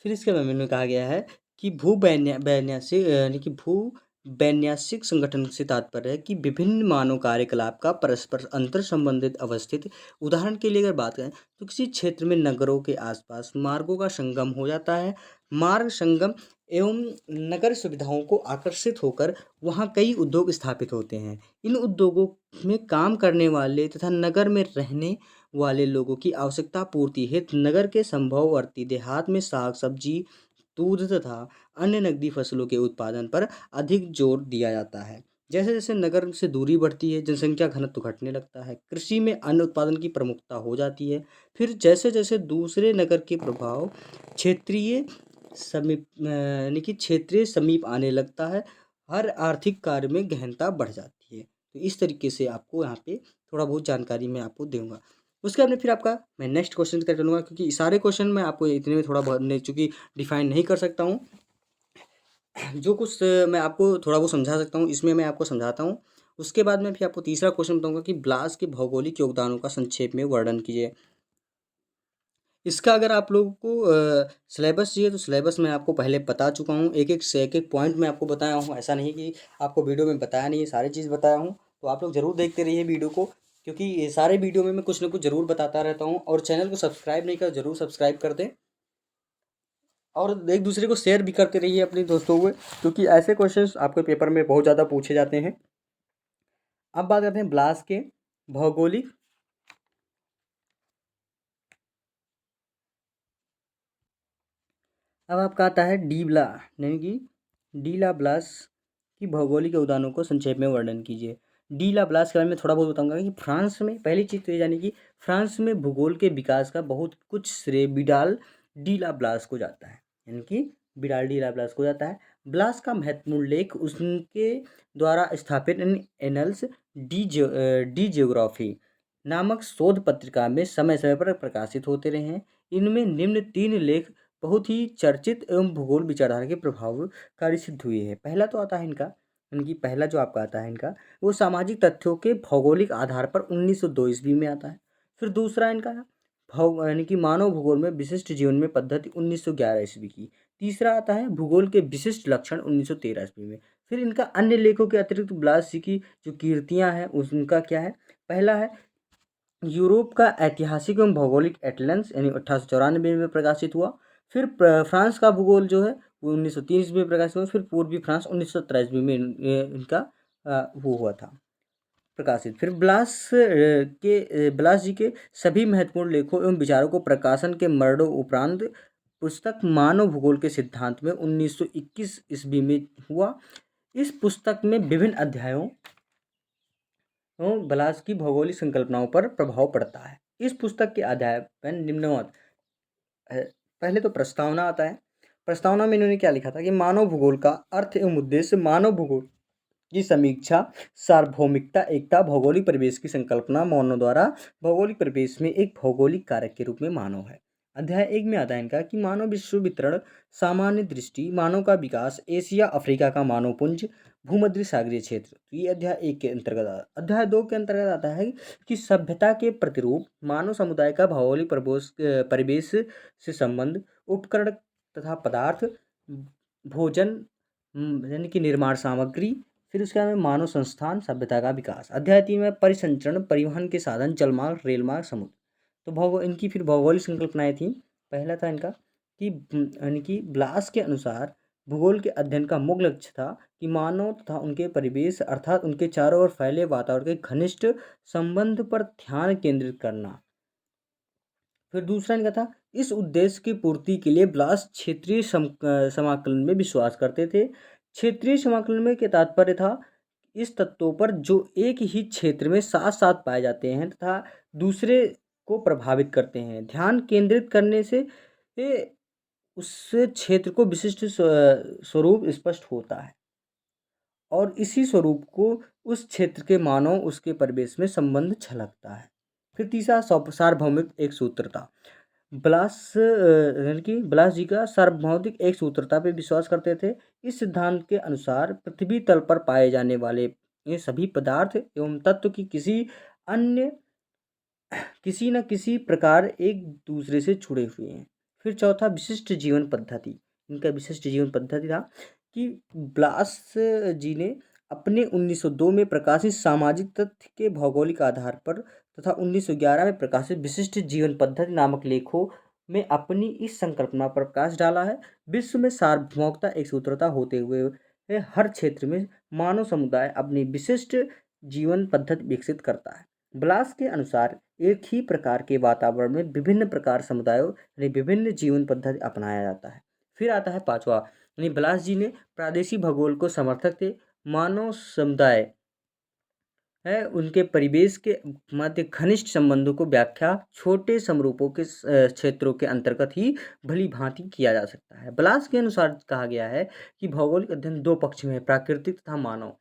Speaker 1: फिर इसके बारे में कहा गया है कि भूवैन्यासिक यानी कि भूवैन्यासिक संगठन से तात्पर्य है कि विभिन्न मानव कार्यकलाप का परस्पर अंतर संबंधित अवस्थित। उदाहरण के लिए अगर बात करें तो किसी क्षेत्र में नगरों के आसपास मार्गों का संगम हो जाता है। मार्ग संगम एवं नगर सुविधाओं को आकर्षित होकर वहाँ कई उद्योग स्थापित होते हैं। इन उद्योगों में काम करने वाले तथा नगर में रहने वाले लोगों की आवश्यकता पूर्ति हेतु नगर के संभववर्ती देहात में साग सब्जी, दूध तथा अन्य नकदी फसलों के उत्पादन पर अधिक जोर दिया जाता है। जैसे जैसे नगर से दूरी बढ़ती है, जनसंख्या घनत्व घटने लगता है, कृषि में अन्न उत्पादन की प्रमुखता हो जाती है। फिर जैसे जैसे दूसरे नगर के प्रभाव क्षेत्रीय समीप यानी कि क्षेत्रीय समीप आने लगता है, हर आर्थिक कार्य में गहनता बढ़ जाती है। तो इस तरीके से आपको यहाँ पे थोड़ा बहुत जानकारी मैं आपको दूंगा। उसके बाद में फिर आपका मैं नेक्स्ट क्वेश्चन कर लूँगा, क्योंकि सारे क्वेश्चन मैं आपको इतने में थोड़ा बहुत नहीं, चूँकि डिफाइन नहीं कर सकता हूँ। जो कुछ मैं आपको थोड़ा बहुत समझा सकता हूँ इसमें मैं आपको समझाता हूँ। उसके बाद में फिर आपको तीसरा क्वेश्चन बताऊँगा कि ब्लास के भौगोलिक योगदानों का संक्षेप में वर्णन कीजिए। इसका अगर आप लोगों को सिलेबस चाहिए तो सिलेबस मैं आपको पहले बता चुका हूँ। एक एक पॉइंट मैं आपको बताया हूँ। ऐसा नहीं कि आपको वीडियो में बताया नहीं है, सारी चीज़ बताया हूँ। तो आप लोग ज़रूर देखते रहिए वीडियो को, क्योंकि ये सारे वीडियो में मैं कुछ ना कुछ ज़रूर बताता रहता हूँ। और चैनल को सब्सक्राइब नहीं कर, ज़रूर सब्सक्राइब कर दें और एक दूसरे को शेयर भी करते रहिए अपने दोस्तों को, क्योंकि ऐसे क्वेश्चंस आपके पेपर में बहुत ज़्यादा पूछे जाते हैं। अब बात करते हैं ब्लास के भौगोलिक। अब आपका आता है डीबला, यानी कि डीला ब्लास की भौगोलिक योगदानों को संक्षेप में वर्णन कीजिए। डीला ब्लास के बारे में थोड़ा बहुत बताऊंगा कि फ्रांस में, पहली चीज़ तो ये जानी कि फ्रांस में भूगोल के विकास का बहुत कुछ श्रेय विडाल डीला ब्लास को जाता है। यानी कि विडाल डीला ब्लास को जाता है। ब्लास का महत्वपूर्ण लेख उसके द्वारा स्थापित एनल्स डी जियोग्राफी नामक शोध पत्रिका में समय समय पर प्रकाशित होते रहे हैं। इनमें निम्न 3 लेख बहुत ही चर्चित एवं भूगोल विचारधारा के प्रभावकारी सिद्ध हुए हैं। पहला तो आता है इनका, इनकी पहला जो आपका आता है इनका, वो सामाजिक तथ्यों के भौगोलिक आधार पर 1902 ईस्वी में आता है। फिर दूसरा इनका यानी कि मानव भूगोल में विशिष्ट जीवन में पद्धति 1911 ईस्वी की। तीसरा आता है भूगोल के विशिष्ट लक्षण 1913 ईस्वी में। फिर इनका अन्य लेखों के अतिरिक्त ब्लास जी की जो कीर्तियाँ हैं उनका क्या है, पहला है यूरोप का ऐतिहासिक एवं भौगोलिक एटलस, यानी 1894 में प्रकाशित हुआ। फिर फ्रांस का भूगोल जो है वो 1930 ईस्वी में प्रकाशित हुआ। फिर पूर्वी फ्रांस 1917 ईस्वी में इनका वो हुआ था प्रकाशित। फिर ब्लास जी के सभी महत्वपूर्ण लेखों एवं विचारों को प्रकाशन के मरणों उपरांत पुस्तक मानव भूगोल के सिद्धांत में 1921 ईस्वी में हुआ। इस पुस्तक में विभिन्न अध्यायों ब्लास की भौगोलिक संकल्पनाओं पर प्रभाव पड़ता है। इस पुस्तक के अध्याय में निम्नवत है। पहले तो प्रस्तावना आता है। प्रस्तावना में इन्होंने क्या लिखा था कि मानव भूगोल का अर्थ एवं उद्देश्य। मानव भूगोल की समीक्षा, सार्वभौमिकता, एकता, भौगोलिक परिवेश की संकल्पना, मानव द्वारा भौगोलिक परिवेश में एक भौगोलिक कारक के रूप में मानव है। अध्याय 1 में आता है इनका कि मानव विश्व वितरण, सामान्य दृष्टि, मानव का विकास, एशिया अफ्रीका का मानव पुंज, भूमध्य सागरीय क्षेत्र। तो ये अध्याय 1 के अंतर्गत आता है। अध्याय 2 के अंतर्गत आता है कि सभ्यता के प्रतिरूप, मानव समुदाय का भौगोलिक परिवेश से संबंध, उपकरण तथा पदार्थ, भोजन यानी कि निर्माण सामग्री, फिर उसके बाद में मानव संस्थान, सभ्यता का विकास। अध्याय 3 में परिसंचरण, परिवहन के साधन, जलमार्ग, रेलमार्ग, समुद्र। तो इनकी फिर भौगोलिक संकल्पनाएं थी। पहला था इनका कि यानी कि ब्लास के अनुसार भूगोल के अध्ययन का मुख्य लक्ष्य था कि मानव तथा उनके परिवेश अर्थात उनके चारों ओर फैले वातावरण के घनिष्ठ संबंध पर ध्यान केंद्रित करना। फिर दूसरा इनका था इस उद्देश्य की पूर्ति के लिए ब्लास क्षेत्रीय समाकलन में विश्वास करते थे। क्षेत्रीय समाकलन में के तात्पर्य था इस तत्वों पर जो एक ही क्षेत्र में साथ साथ पाए जाते हैं तथा दूसरे को प्रभावित करते हैं, ध्यान केंद्रित करने से उस क्षेत्र को विशिष्ट स्वरूप स्पष्ट होता है और इसी स्वरूप को उस क्षेत्र के मानव उसके परिवेश में संबंध झलकता है। फिर तीसरा सार्वभौमिक एक सूत्रता। ब्लास जी का सार्वभौमिक एक सूत्रता पे विश्वास करते थे। इस सिद्धांत के अनुसार पृथ्वी तल पर पाए जाने वाले ये सभी पदार्थ एवं तत्व की किसी न किसी प्रकार एक दूसरे से जुड़े हुए हैं। फिर चौथा विशिष्ट जीवन पद्धति। इनका विशिष्ट जीवन पद्धति था कि ब्लास जी ने अपने 1902 में प्रकाशित सामाजिक तथ्य के भौगोलिक आधार पर तथा 1911 में प्रकाशित विशिष्ट जीवन पद्धति नामक लेखों में अपनी इस संकल्पना पर प्रकाश डाला है। विश्व में सार्वभौमिकता एक सूत्रता होते हुए हर क्षेत्र में मानव समुदाय अपनी विशिष्ट जीवन पद्धति विकसित करता है। ब्लास के अनुसार एक ही प्रकार के वातावरण में विभिन्न प्रकार समुदायों यानी विभिन्न जीवन पद्धति अपनाया जाता है। फिर आता है पांचवा यानी ब्लास जी ने प्रादेशिक भूगोल को समर्थक थे। मानव समुदाय है उनके परिवेश के मध्य घनिष्ठ संबंधों को व्याख्या छोटे समरूपों के क्षेत्रों के अंतर्गत ही भली भांति किया जा सकता है। ब्लास के अनुसार कहा गया है कि भौगोलिक अध्ययन दो पक्ष में है, प्राकृतिक तथा मानव।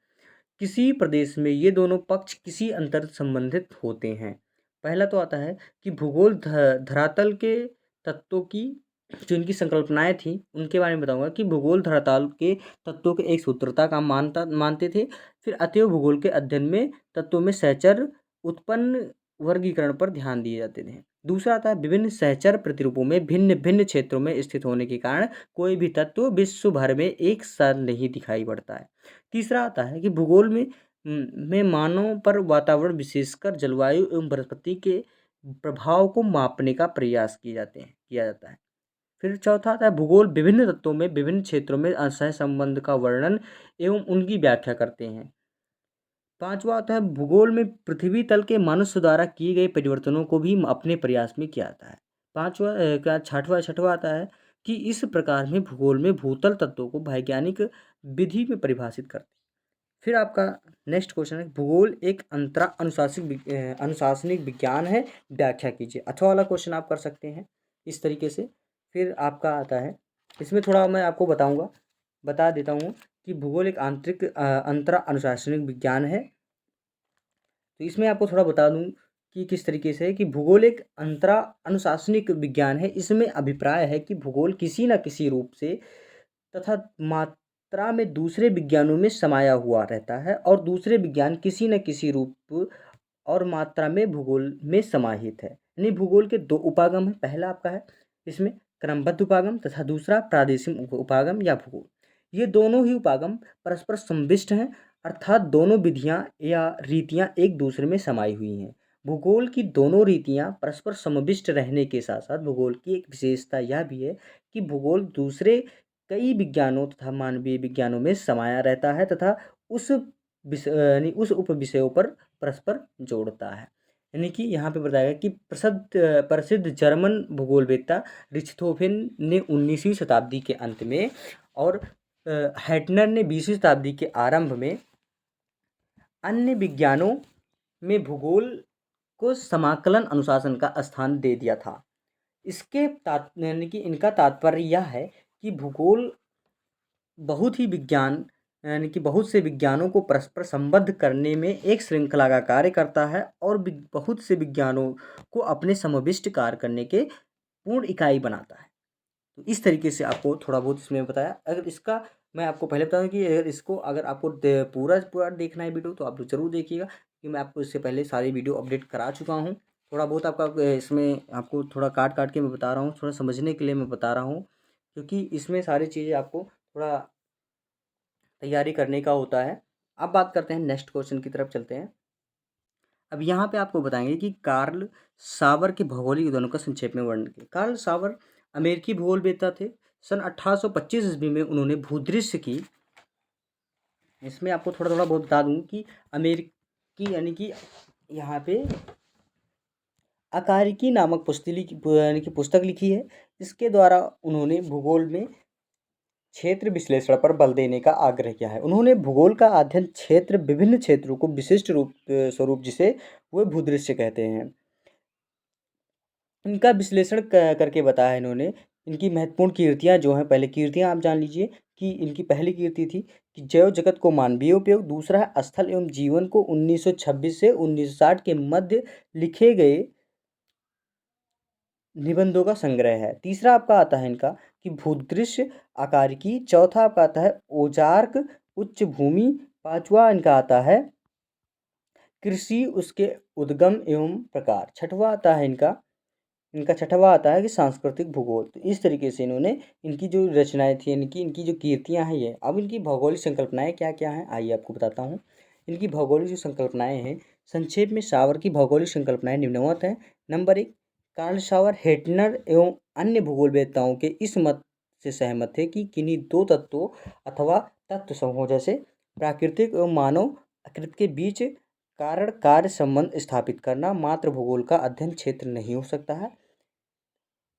Speaker 1: किसी प्रदेश में ये दोनों पक्ष किसी अंतर संबंधित होते हैं। पहला तो आता है कि भूगोल धरातल के तत्वों की जो इनकी संकल्पनाएं थी उनके बारे में बताऊंगा कि भूगोल धरातल के तत्वों के एक सूत्रता का मानते थे। फिर अतएव भूगोल के अध्ययन में तत्वों में सहचर उत्पन्न वर्गीकरण पर ध्यान दिए जाते थे। दूसरा आता है विभिन्न सहचर प्रतिरूपों में भिन्न भिन्न क्षेत्रों में स्थित होने के कारण कोई भी तत्व विश्व भर में एक साथ नहीं दिखाई पड़ता है। तीसरा आता है कि भूगोल में मानव पर वातावरण विशेषकर जलवायु एवं वनस्पति के प्रभाव को मापने का प्रयास किया जाता है। फिर चौथा आता है भूगोल विभिन्न तत्वों में विभिन्न क्षेत्रों में सह संबंध का वर्णन एवं उनकी व्याख्या करते हैं। पांचवा आता है भूगोल में पृथ्वी तल के मनुष्य द्वारा किए गए परिवर्तनों को भी अपने प्रयास में किया जाता है। छठवा आता है कि इस प्रकार में भूगोल में भूतल तत्वों को वैज्ञानिक विधि में परिभाषित करते हैं। फिर आपका नेक्स्ट क्वेश्चन है भूगोल एक अनुशासनिक विज्ञान है, व्याख्या कीजिए। अच्छा वाला क्वेश्चन आप कर सकते हैं इस तरीके से। फिर आपका आता है इसमें थोड़ा मैं आपको बता देता हूँ कि भूगोल एक अंतरा अनुशासनिक विज्ञान है। तो इसमें आपको थोड़ा बता दूं कि किस तरीके से कि भूगोल एक अंतरा अनुशासनिक विज्ञान है। इसमें अभिप्राय है कि भूगोल किसी न किसी रूप से तथा मात्रा में दूसरे विज्ञानों में समाया हुआ रहता है और दूसरे विज्ञान किसी न किसी रूप और मात्रा में भूगोल में समाहित है। यानी भूगोल के दो उपागम है। पहला आपका है इसमें क्रमबद्ध उपागम तथा दूसरा प्रादेशिक उपागम या भूगोल। ये दोनों ही उपागम परस्पर संविष्ट हैं अर्थात दोनों विधियां या रीतियां एक दूसरे में समाई हुई हैं। भूगोल की दोनों रीतियां परस्पर समविष्ट रहने के साथ साथ भूगोल की एक विशेषता यह भी है कि भूगोल दूसरे कई विज्ञानों तथा मानवीय विज्ञानों में समाया रहता है तथा उस उपविषयों पर परस्पर जोड़ता है। यानी कि यहाँ पे बताया गया कि प्रसिद्ध जर्मन भूगोलवेत्ता रिchthofen ने 19वीं शताब्दी के अंत में और हैटनर ने 20वीं शताब्दी के आरंभ में अन्य विज्ञानों में भूगोल को समाकलन अनुशासन का स्थान दे दिया था। यानी कि इनका तात्पर्य यह है कि भूगोल बहुत ही विज्ञान यानी कि बहुत से विज्ञानों को परस्पर संबद्ध करने में एक श्रृंखला का कार्य करता है और बहुत से विज्ञानों को अपने समविष्ट कार्य करने के पूर्ण इकाई बनाता है। तो इस तरीके से आपको थोड़ा बहुत इसमें बताया। अगर इसका मैं आपको पहले बता दूं कि अगर आपको पूरा पूरा देखना है वीडियो तो आप ज़रूर देखिएगा, कि मैं आपको इससे पहले सारी वीडियो अपडेट करा चुका हूँ। थोड़ा बहुत आपका इसमें आपको थोड़ा काट काट के मैं बता रहा हूँ, थोड़ा समझने के लिए मैं बता रहा हूँ, क्योंकि इसमें सारी चीज़ें आपको थोड़ा तैयारी करने का होता है। अब बात करते हैं, नेक्स्ट क्वेश्चन की तरफ चलते हैं। अब यहाँ पे आपको बताएंगे कि कार्ल सावर के भौगोलिक उदाहरणों का संक्षेप में वर्णन किया। कार्ल सावर अमेरिकी भूगोलवेत्ता थे। सन 1825 ईस्वी में उन्होंने भूदृश्य की, इसमें आपको थोड़ा थोड़ा बहुत बता दूं कि अमेरिकी यानी कि यहाँ पे अकारिकी नामक पुस्तक लिखी है। इसके द्वारा उन्होंने भूगोल में क्षेत्र विश्लेषण पर बल देने का आग्रह किया है। उन्होंने भूगोल का अध्ययन क्षेत्र विभिन्न क्षेत्रों को विशिष्ट स्वरूप जिसे वे भूदृश्य कहते हैं, इनका विश्लेषण करके बताया है इन्होंने। इनकी महत्वपूर्ण कीर्तियां जो हैं, पहले कीर्तियां आप जान लीजिए कि इनकी पहली कीर्ति थी कि जैव जगत को मानवीय उपयोग। दूसरा है स्थल एवं जीवन को 1926 से 1960 के मध्य लिखे गए निबंधों का संग्रह है। तीसरा आपका आता है इनका कि भूदृश्य आकारिकी। चौथा आपका आता है ओजार्क उच्च भूमि। पांचवा इनका आता है कृषि उसके उद्गम एवं प्रकार। छठवां आता है इनका छठवां आता है कि सांस्कृतिक भूगोल। तो इस तरीके से इन्होंने इनकी जो रचनाएं थी, इनकी जो कीर्तियां हैं ये। अब इनकी भौगोलिक संकल्पनाएं क्या क्या हैं आइए आपको बताता हूँ। इनकी भौगोलिक जो संकल्पनाएं हैं, संक्षेप में सावर की भौगोलिक संकल्पनाएं निम्नवत हैं। नंबर 1, कार्ल सावर हेटनर एवं अन्य भूगोलवेत्ताओं के इस मत से सहमत थे कि किन्हीं दो तत्वों अथवा तत्व समूहों जैसे प्राकृतिक एवं मानव आकृति के बीच कारण कार्य संबंध स्थापित करना मात्र भूगोल का अध्ययन क्षेत्र नहीं हो सकता है।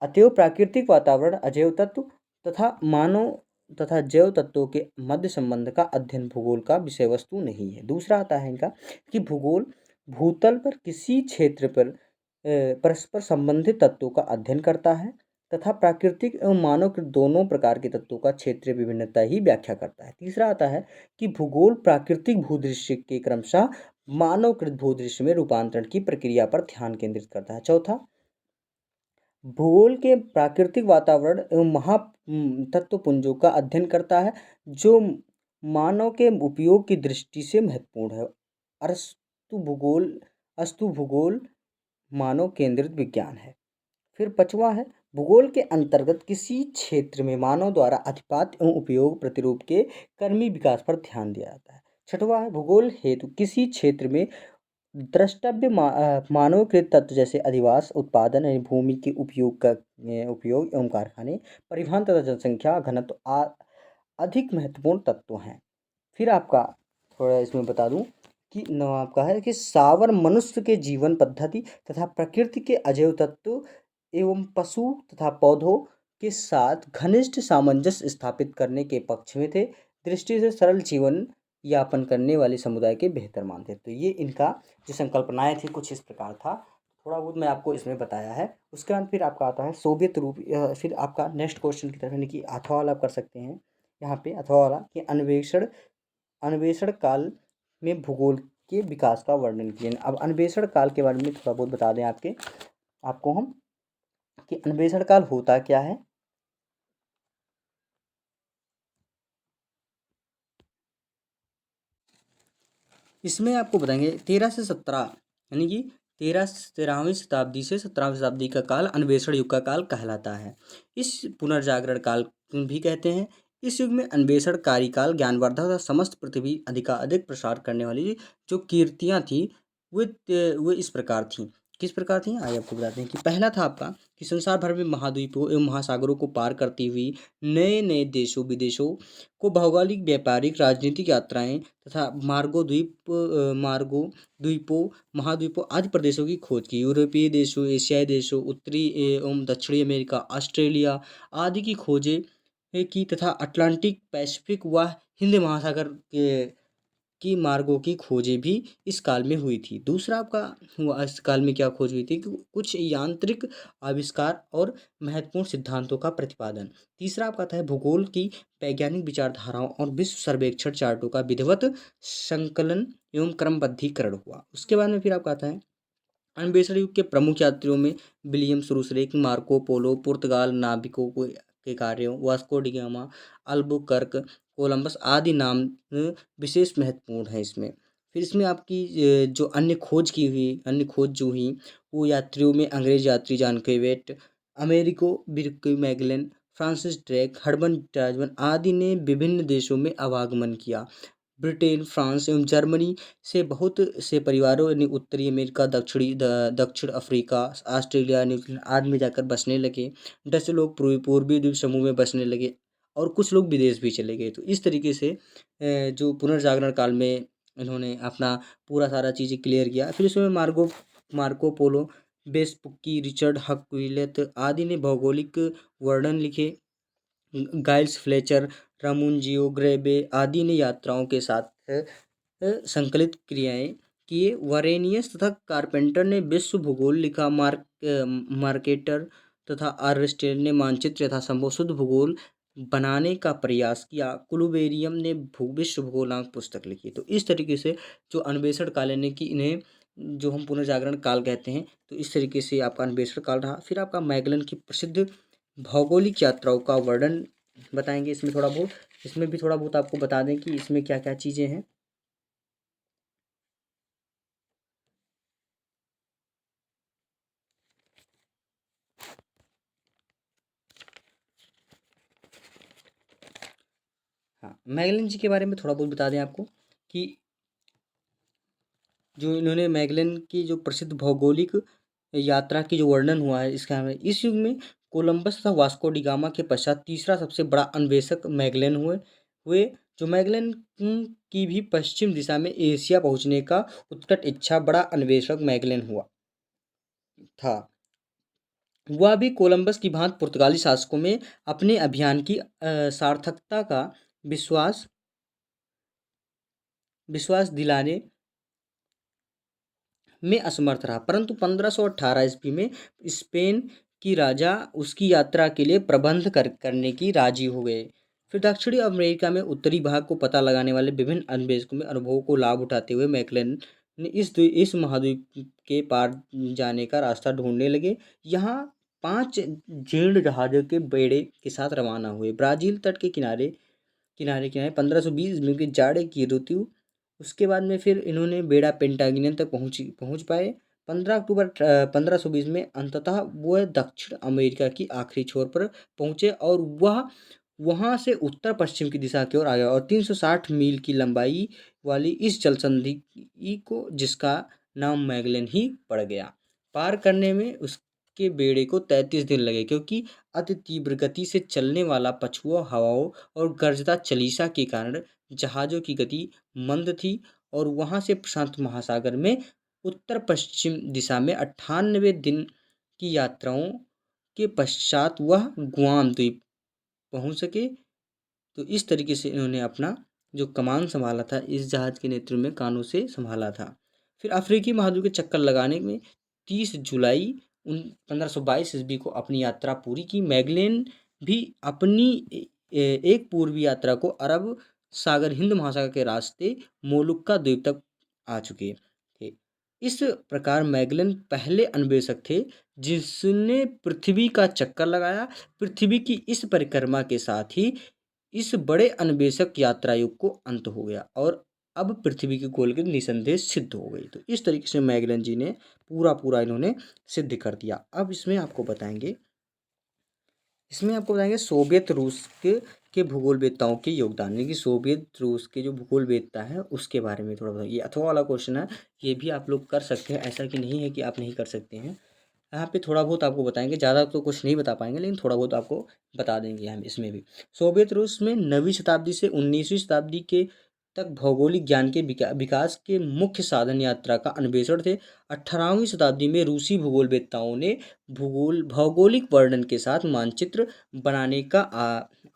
Speaker 1: अतएव प्राकृतिक वातावरण, अजैव तत्व तथा मानव तथा जैव तत्वों के मध्य संबंध का अध्ययन भूगोल का विषय वस्तु नहीं है। दूसरा आता है इनका कि भूगोल भूतल पर किसी क्षेत्र पर परस्पर संबंधित तत्वों का अध्ययन करता है तथा प्राकृतिक एवं मानव के दोनों प्रकार के तत्वों का क्षेत्रीय विभिन्नता ही व्याख्या करता है। तीसरा आता है कि भूगोल प्राकृतिक भूदृश्य के क्रमशः मानवकृत भूदृश्य में रूपांतरण की प्रक्रिया पर ध्यान केंद्रित करता है। चौथा, भूगोल के प्राकृतिक वातावरण एवं महा तत्वपुंजों का अध्ययन करता है जो मानव के उपयोग की दृष्टि से महत्वपूर्ण है। अस्तु भूगोल मानव केंद्रित विज्ञान है। फिर पांचवा है भूगोल के अंतर्गत किसी क्षेत्र में मानव द्वारा अधिपात एवं उपयोग प्रतिरूप के कर्मी विकास पर ध्यान दिया जाता है। छठवां है भूगोल हेतु किसी क्षेत्र में द्रष्टव्य मानवकृत तत्व जैसे अधिवास, उत्पादन यानी भूमि के उपयोग एवं कारखाने, परिवहन तथा जनसंख्या घनत्व अधिक महत्वपूर्ण तत्व हैं। फिर आपका थोड़ा इसमें बता दूं कि आपका है कि सावर मनुष्य के जीवन पद्धति तथा प्रकृति के अजैव तत्व एवं पशु तथा पौधों के साथ घनिष्ठ सामंजस्य स्थापित करने के पक्ष में थे। दृष्टि से सरल जीवन यापन करने वाले समुदाय के बेहतर मानते। तो ये इनका जो संकल्पनाएं थी कुछ इस प्रकार था। थोड़ा बहुत मैं आपको इसमें बताया है। उसके बाद फिर आपका आता है सोवियत रूप। फिर आपका नेक्स्ट क्वेश्चन की तरफ यानी कि अथवा वाला आप कर सकते हैं यहाँ पे। अथवा वाला कि अन्वेषण काल में भूगोल के विकास का वर्णन किए। अब अन्वेषण काल के बारे में थोड़ा बहुत बता दें आपको हम कि अन्वेषण काल होता क्या है। इसमें आपको बताएंगे 13 से 17 यानी कि 13वीं शताब्दी से 17वीं शताब्दी का काल अन्वेषण युग का काल कहलाता है। इस पुनर्जागरण काल भी कहते हैं। इस युग में अन्वेषण कार्यकाल ज्ञानवर्धक तथा समस्त पृथ्वी अधिक प्रसार करने वाली जो कीर्तियां थी वे इस प्रकार थीं। किस प्रकार थी आइए आपको बताते हैं कि पहला था आपका कि संसार भर में महाद्वीपों एवं महासागरों को पार करती हुई नए नए देशों विदेशों को भौगोलिक, व्यापारिक, राजनीतिक यात्राएं तथा मार्गों, द्वीपों, महाद्वीपों आदि प्रदेशों की खोज की। यूरोपीय देशों, एशियाई देशों, उत्तरी एवं दक्षिणी अमेरिका, ऑस्ट्रेलिया आदि की खोजें की तथा अटलांटिक, पैसिफिक व हिंद महासागर के की मार्गों की खोजें भी इस काल में हुई थी। दूसरा आपका हुआ इस काल में क्या खोज हुई थी कि कुछ यांत्रिक आविष्कार और महत्वपूर्ण सिद्धांतों का प्रतिपादन। तीसरा आपका था भूगोल की वैज्ञानिक विचारधाराओं और विश्व सर्वेक्षण चार्टों का विधिवत संकलन एवं क्रमबद्धीकरण हुआ। उसके बाद में फिर आपका आता है अन्वेषण युग के प्रमुख यात्रियों में विलियम शुरूसरेक, मार्को पोलो, पुर्तगाल नाविकों के कार्यों, Vasco D gamma, Albuquerque, Columbus आदि नाम विशेष महत्वपूर्ण है इसमें। फिर इसमें आपकी जो अन्य खोज जो हुई वो यात्रियों में अंग्रेज यात्री जॉन कैवेट, अमेरिको बिरक्यू Magellan, Francis Drake, Hudson Tasman आदि ने विभिन्न देशों में आवागमन किया। ब्रिटेन, फ्रांस एवं जर्मनी से बहुत से परिवारों यानी उत्तरी अमेरिका, दक्षिण अफ्रीका, ऑस्ट्रेलिया, न्यूजीलैंड आदि में जाकर बसने लगे। डच लोग पूर्वी द्वीप समूह में बसने लगे और कुछ लोग विदेश भी चले गए। तो इस तरीके से जो पुनर्जागरण काल में इन्होंने अपना पूरा सारा चीज़ें क्लियर किया। फिर इसमें मार्को पोलो, वेस्पुक्की, रिचर्ड हकविलत आदि ने भौगोलिक वर्णन लिखे। गाइल्स फ्लेचर, रामुंजियो ग्रेबे आदि ने यात्राओं के साथ संकलित क्रियाएं किए। वरेनियस तथा कारपेंटर ने विश्व भूगोल लिखा। मार्केटर तथा आर्वेस्टेल ने मानचित्र यथासंभव शुद्ध भूगोल बनाने का प्रयास किया। क्लूबेरियम ने विश्व भूगोलांक पुस्तक लिखी। तो इस तरीके से जो अन्वेषण काल यानी कि इन्हें जो हम पुनर्जागरण काल कहते हैं, तो इस तरीके से आपका अन्वेषण काल रहा। फिर आपका मैगलन की प्रसिद्ध भौगोलिक यात्राओं का वर्णन बताएंगे इसमें थोड़ा बहुत। इसमें भी थोड़ा बहुत आपको बता दें कि इसमें क्या क्या चीज़ें हैं। हाँ, मैगलन जी के बारे में थोड़ा बहुत बता दें आपको कि जो इन्होंने मैगलन की जो प्रसिद्ध भौगोलिक यात्रा की जो वर्णन हुआ है इसका हमें इस युग में कोलंबस तथा वास्को डी गामा के पश्चात तीसरा सबसे बड़ा अन्वेषक मैगलन हुए जो मैगलन की भी पश्चिम दिशा में एशिया पहुंचने का उत्कट इच्छा बड़ा अन्वेषक मैगलन हुआ था। वह भी कोलंबस की भांति पुर्तगाली शासकों में अपने अभियान की सार्थकता का विश्वास विश्वास दिलाने में असमर्थ रहा, परंतु 1518 ईस्वी में स्पेन की राजा उसकी यात्रा के लिए प्रबंध करने की राजी हो गए। फिर दक्षिणी अमेरिका में उत्तरी भाग को पता लगाने वाले विभिन्न अन्वेषकों में अनुभवों को लाभ उठाते हुए मैकलन ने इस महाद्वीप के पार जाने का रास्ता ढूंढने लगे। यहाँ 5 जीर्ण जहाज़ों के बेड़े के साथ रवाना हुए। ब्राज़ील तट के किनारे किनारे किनारे 1520 में के जाड़े की ऋतु। उसके बाद में फिर इन्होंने बेड़ा पेंटागिनियन तक पहुंच पाए। 15 अक्टूबर 1520 में अंततः वह दक्षिण अमेरिका की आखिरी छोर पर पहुंचे और वह वहां से उत्तर पश्चिम की दिशा की ओर आ गया और 360 मील की लंबाई वाली इस जल संधि को जिसका नाम मैगलन ही पड़ गया पार करने में उसके बेड़े को 33 दिन लगे, क्योंकि अति तीव्र गति से चलने वाला पछुआ हवाओं और गरजता चलीसा के कारण जहाज़ों की गति मंद थी और वहां से प्रशांत महासागर में उत्तर पश्चिम दिशा में 98 दिन की यात्राओं के पश्चात वह गुआम द्वीप पहुंच सके। तो इस तरीके से इन्होंने अपना जो कमान संभाला था इस जहाज़ के नेतृत्व में कानों से संभाला था। फिर अफ्रीकी महाद्वीप के चक्कर लगाने में 30 जुलाई 1522 ईस्वी को अपनी यात्रा पूरी की। मैगलेन भी अपनी एक पूर्वी यात्रा को अरब सागर हिंद महासागर के रास्ते मोलुक्का द्वीप तक आ चुके थे। इस प्रकार मैगलन पहले अन्वेषक थे जिसने पृथ्वी का चक्कर लगाया। पृथ्वी की इस परिक्रमा के साथ ही इस बड़े अन्वेषक यात्रा युग को अंत हो गया और अब पृथ्वी के गोल की निसंदेह सिद्ध हो गई। तो इस तरीके से मैगलन जी ने पूरा इन्होंने सिद्ध कर दिया। अब इसमें आपको बताएंगे सोवियत रूस के भूगोलवेत्ताओं के योगदान, यानी कि सोवियत रूस के जो भूगोलवेत्ता है उसके बारे में थोड़ा बताइए। अथवा वाला क्वेश्चन है, ये भी आप लोग कर सकते हैं, ऐसा कि नहीं है कि आप नहीं कर सकते हैं। यहाँ पे थोड़ा बहुत आपको बताएंगे, ज़्यादा तो कुछ नहीं बता पाएंगे लेकिन थोड़ा बहुत आपको बता देंगे हम इसमें भी। सोवियत रूस में 9वीं शताब्दी से 19वीं शताब्दी के तक भौगोलिक ज्ञान के विकास के मुख्य साधन यात्रा का अन्वेषण थे। 18वीं शताब्दी में रूसी भूगोलवेत्ताओं ने भौगोलिक वर्णन के साथ मानचित्र बनाने का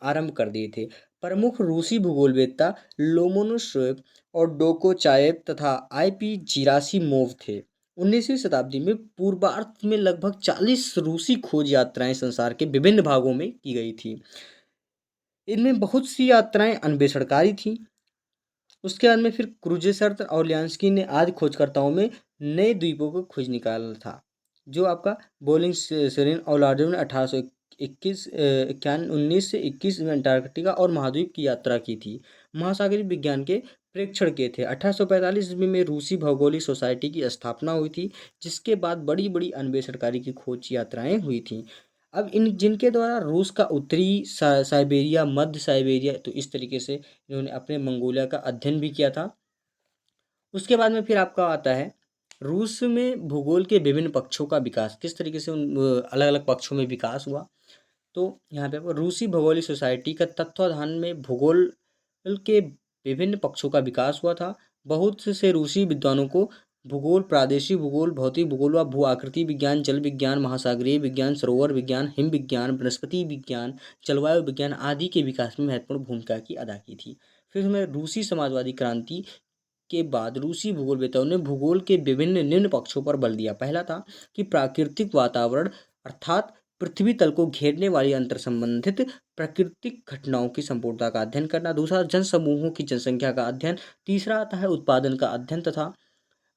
Speaker 1: आरंभ कर दिए थे। प्रमुख रूसी भूगोलवेत्ता लोमोनोसोव और डोकोचाएव तथा आईपी जिरासिमोव थे। 19वीं शताब्दी में पूर्वार्ध में लगभग 40 रूसी खोज यात्राएं संसार के विभिन्न भागों में की गई थी। इनमें बहुत सी यात्राएं अन्वेषणकारी थीं। उसके बाद में फिर क्रूजेसर्त और लियान्स्की ने आदि खोजकर्ताओं में नए द्वीपों को खोज निकाला था, जो आपका बोलिंग सेरिन और लार्डो ने 1821 इक्यावन 19 से 21 में अंटार्कटिका और महाद्वीप की यात्रा की थी। महासागरीय विज्ञान के प्रेक्षण किए थे। 1845 ईस्वी में रूसी भौगोलिक सोसाइटी की स्थापना हुई थी, जिसके बाद बड़ी बड़ी अन्वेषणकारी की खोज यात्राएं हुई थी। अब इन जिनके द्वारा रूस का उत्तरी साइबेरिया, मध्य साइबेरिया, तो इस तरीके से इन्होंने अपने मंगोलिया का अध्ययन भी किया था। उसके बाद में फिर आपका आता है रूस में भूगोल के विभिन्न पक्षों का विकास, किस तरीके से उन अलग अलग पक्षों में विकास हुआ। तो यहाँ पे आपको रूसी भौगोलिक सोसाइटी का तत्वाधान में भूगोल के विभिन्न पक्षों का विकास हुआ था। बहुत से रूसी विद्वानों को भूगोल, प्रादेशिक भूगोल, भौतिक भूगोल व भू आकृति विज्ञान, जल विज्ञान, महासागरीय विज्ञान, सरोवर विज्ञान, हिम विज्ञान, वनस्पति विज्ञान, जलवायु विज्ञान आदि के विकास में महत्वपूर्ण भूमिका की अदा की थी। फिर हमें रूसी समाजवादी क्रांति के बाद रूसी भूगोलवेत्ताओं ने भूगोल के विभिन्न निम्न पक्षों पर बल दिया। पहला था कि प्राकृतिक वातावरण अर्थात पृथ्वी तल को घेरने वाली अंतर संबंधित प्राकृतिक घटनाओं की संपूर्णता का अध्ययन करना। दूसरा, जनसमूहों की जनसंख्या का अध्ययन। तीसरा आता है उत्पादन का अध्ययन तथा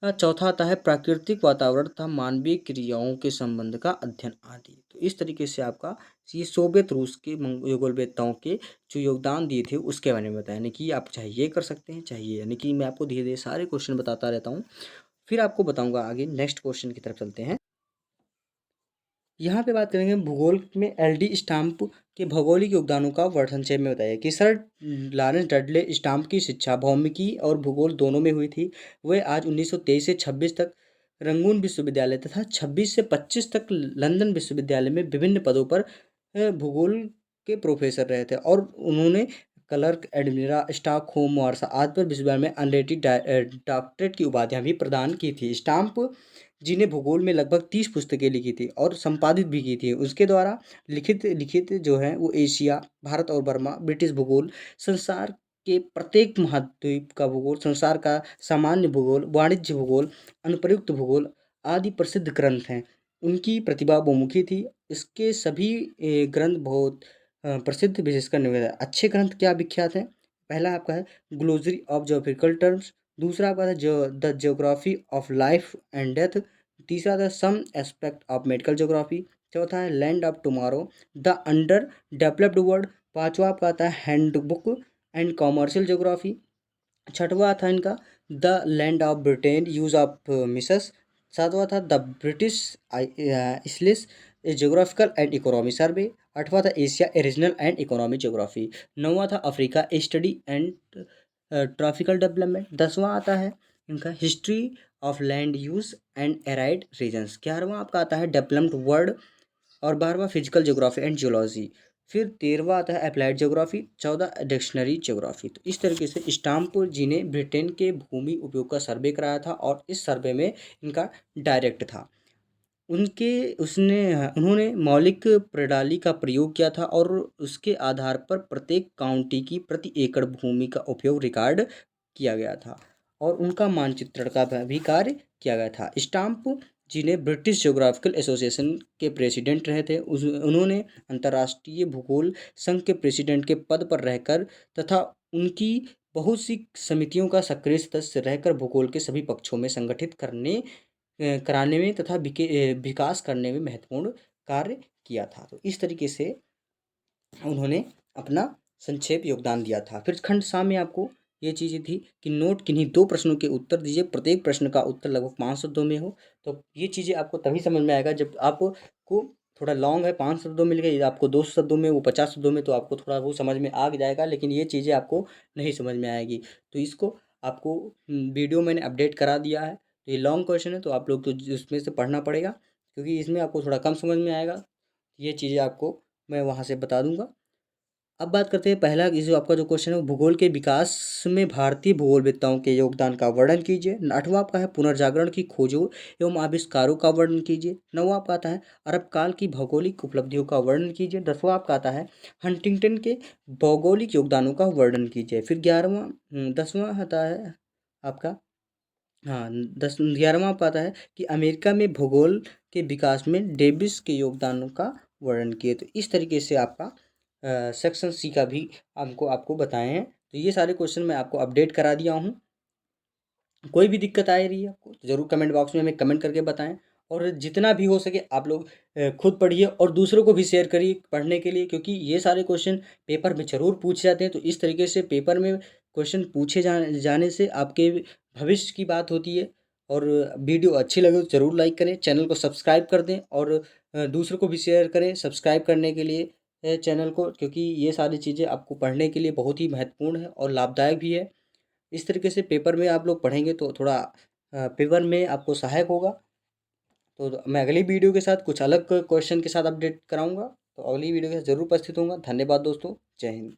Speaker 1: चौथा आता है प्राकृतिक वातावरण तथा मानवीय क्रियाओं के संबंध का अध्ययन आदि। तो इस तरीके से आपका ये सोवियत रूस के भूगोलवेत्ताओं के जो योगदान दिए थे उसके बारे में बताया। यानी कि आप चाहे ये कर सकते हैं, चाहिए, यानी कि मैं आपको धीरे धीरे सारे क्वेश्चन बताता रहता हूँ, फिर आपको बताऊंगा आगे। नेक्स्ट क्वेश्चन की तरफ चलते हैं। यहाँ पे बात करेंगे भूगोल में एलडी स्टाम्प के भौगोलिक योगदानों का वर्णन संक्षेप में बताइए कि सर लॉरेंस डडले स्टाम्प की शिक्षा भौमिकी और भूगोल दोनों में हुई थी। वह आज 1923 से 26 तक रंगून विश्वविद्यालय तथा 26 से 25 तक लंदन विश्वविद्यालय में विभिन्न पदों पर भूगोल के प्रोफेसर रहे थे और उन्होंने क्लर्क, एडमिरा, स्टॉकहोम, वार्सा आदि पर विश्वविद्यालय में अनरेटेड डॉक्टरेट की उपाधियां भी प्रदान की थी। स्टाम्प जिन्हें भूगोल में लगभग 30 पुस्तकें लिखी थी और संपादित भी की थी। उसके द्वारा लिखित लिखित जो है वो एशिया, भारत और बर्मा, ब्रिटिश भूगोल, संसार के प्रत्येक महाद्वीप का भूगोल, संसार का सामान्य भूगोल, वाणिज्य भूगोल, अनुप्रयुक्त भूगोल आदि प्रसिद्ध ग्रंथ हैं। उनकी प्रतिभा बहुमुखी थी। इसके सभी ग्रंथ बहुत प्रसिद्ध, विशेषकर निवेदन। अच्छे ग्रंथ क्या विख्यात हैं? पहला आपका है ग्लोसरी ऑफ ज्योग्राफिकल टर्म्स। दूसरा आपका है the geography of life and death. तीसरा था some aspect of medical geography. चौथा है land of tomorrow, the underdeveloped world. पांचवा आपका आता है हैंडबुक एंड कॉमर्शियल ज्योग्राफी। छठवा था इनका the land of Britain, use of misuse. सातवां था the British Isles geographical and economy survey. आठवां था Asia a regional and economic geography. नौवां था Africa a study and tropical development. 10वां आता है इनका history of land use and arid regions. 11वां आपका आता है डेवलप्ड वर्ल्ड और 12वां फिजिकल ज्योग्राफी एंड जियोलॉजी। फिर 13वां आता है अप्लाइड ज्योग्राफी। 14 dictionary geography. तो इस तरीके से स्टाम्प जी ने ब्रिटेन के भूमि उपयोग का सर्वे कराया था और इस सर्वे में इनका डायरेक्ट था। उन्होंने मौलिक प्रणाली का प्रयोग किया था और उसके आधार पर प्रत्येक काउंटी की प्रति एकड़ भूमि का उपयोग रिकॉर्ड किया गया था और उनका मानचित्रण का भी कार्य किया गया था। स्टाम्प जिन्हें ब्रिटिश ज्योग्राफिकल एसोसिएशन के प्रेसिडेंट रहे थे, उन्होंने अंतर्राष्ट्रीय भूगोल संघ के प्रेसिडेंट के पद पर रहकर तथा उनकी बहुत सी समितियों का सक्रिय सदस्य रहकर भूगोल के सभी पक्षों में संगठित कराने में तथा विकास करने में महत्वपूर्ण कार्य किया था। तो इस तरीके से उन्होंने अपना संक्षेप योगदान दिया था। फिर खंड सा में आपको ये चीज़ें थी कि नोट किन्हीं 2 प्रश्नों के उत्तर दीजिए, प्रत्येक प्रश्न का उत्तर लगभग 5 शब्दों में हो। तो ये चीज़ें आपको तभी समझ में आएगा जब आपको थोड़ा लॉन्ग है, 5 शब्दों में लिखे, आपको 2 शब्दों में, वो 50 शब्दों में, तो आपको थोड़ा वो समझ में आ जाएगा, लेकिन ये चीज़ें आपको नहीं समझ में आएगी। तो इसको आपको वीडियो मैंने अपडेट करा दिया है। तो ये लॉन्ग क्वेश्चन है तो आप लोग तो उसमें से पढ़ना पड़ेगा, क्योंकि इसमें आपको थोड़ा कम समझ में आएगा। ये चीज़ें आपको मैं वहाँ से बता दूंगा। अब बात करते हैं पहला जो आपका जो क्वेश्चन है, भूगोल के विकास में भारतीय भूगोलवेत्ताओं के योगदान का वर्णन कीजिए। 8वां आपका है पुनर्जागरण की खोजों एवं आविष्कारों का वर्णन कीजिए। 9वां आपका आता है अरब काल की भौगोलिक उपलब्धियों का वर्णन कीजिए। 10वां आपका आता है हंटिंगटन के भौगोलिक योगदानों का वर्णन कीजिए। फिर 10वां आता है आपका, हाँ 11वां आपका आता है कि अमेरिका में भूगोल के विकास में डेविस के योगदानों का वर्णन किए। तो इस तरीके से आपका सेक्शन सी का भी आपको बताए हैं। तो ये सारे क्वेश्चन मैं आपको अपडेट करा दिया हूँ। कोई भी दिक्कत आ रही है आपको तो ज़रूर कमेंट बॉक्स में हमें कमेंट करके बताएं, और जितना भी हो सके आप लोग खुद पढ़िए और दूसरों को भी शेयर करिए पढ़ने के लिए, क्योंकि ये सारे क्वेश्चन पेपर में ज़रूर पूछे जाते हैं। तो इस तरीके से पेपर में क्वेश्चन पूछे जाने से आपके भविष्य की बात होती है। और वीडियो अच्छी लगे तो ज़रूर लाइक करें, चैनल को सब्सक्राइब कर दें, और दूसरों को भी शेयर करें सब्सक्राइब करने के लिए चैनल को, क्योंकि ये सारी चीज़ें आपको पढ़ने के लिए बहुत ही महत्वपूर्ण है और लाभदायक भी है। इस तरीके से पेपर में आप लोग पढ़ेंगे तो थोड़ा पेपर में आपको सहायक होगा। तो मैं अगली वीडियो के साथ कुछ अलग क्वेश्चन के साथ अपडेट कराऊंगा। तो अगली वीडियो के साथ ज़रूर उपस्थित होऊंगा। धन्यवाद दोस्तों, जय हिंद।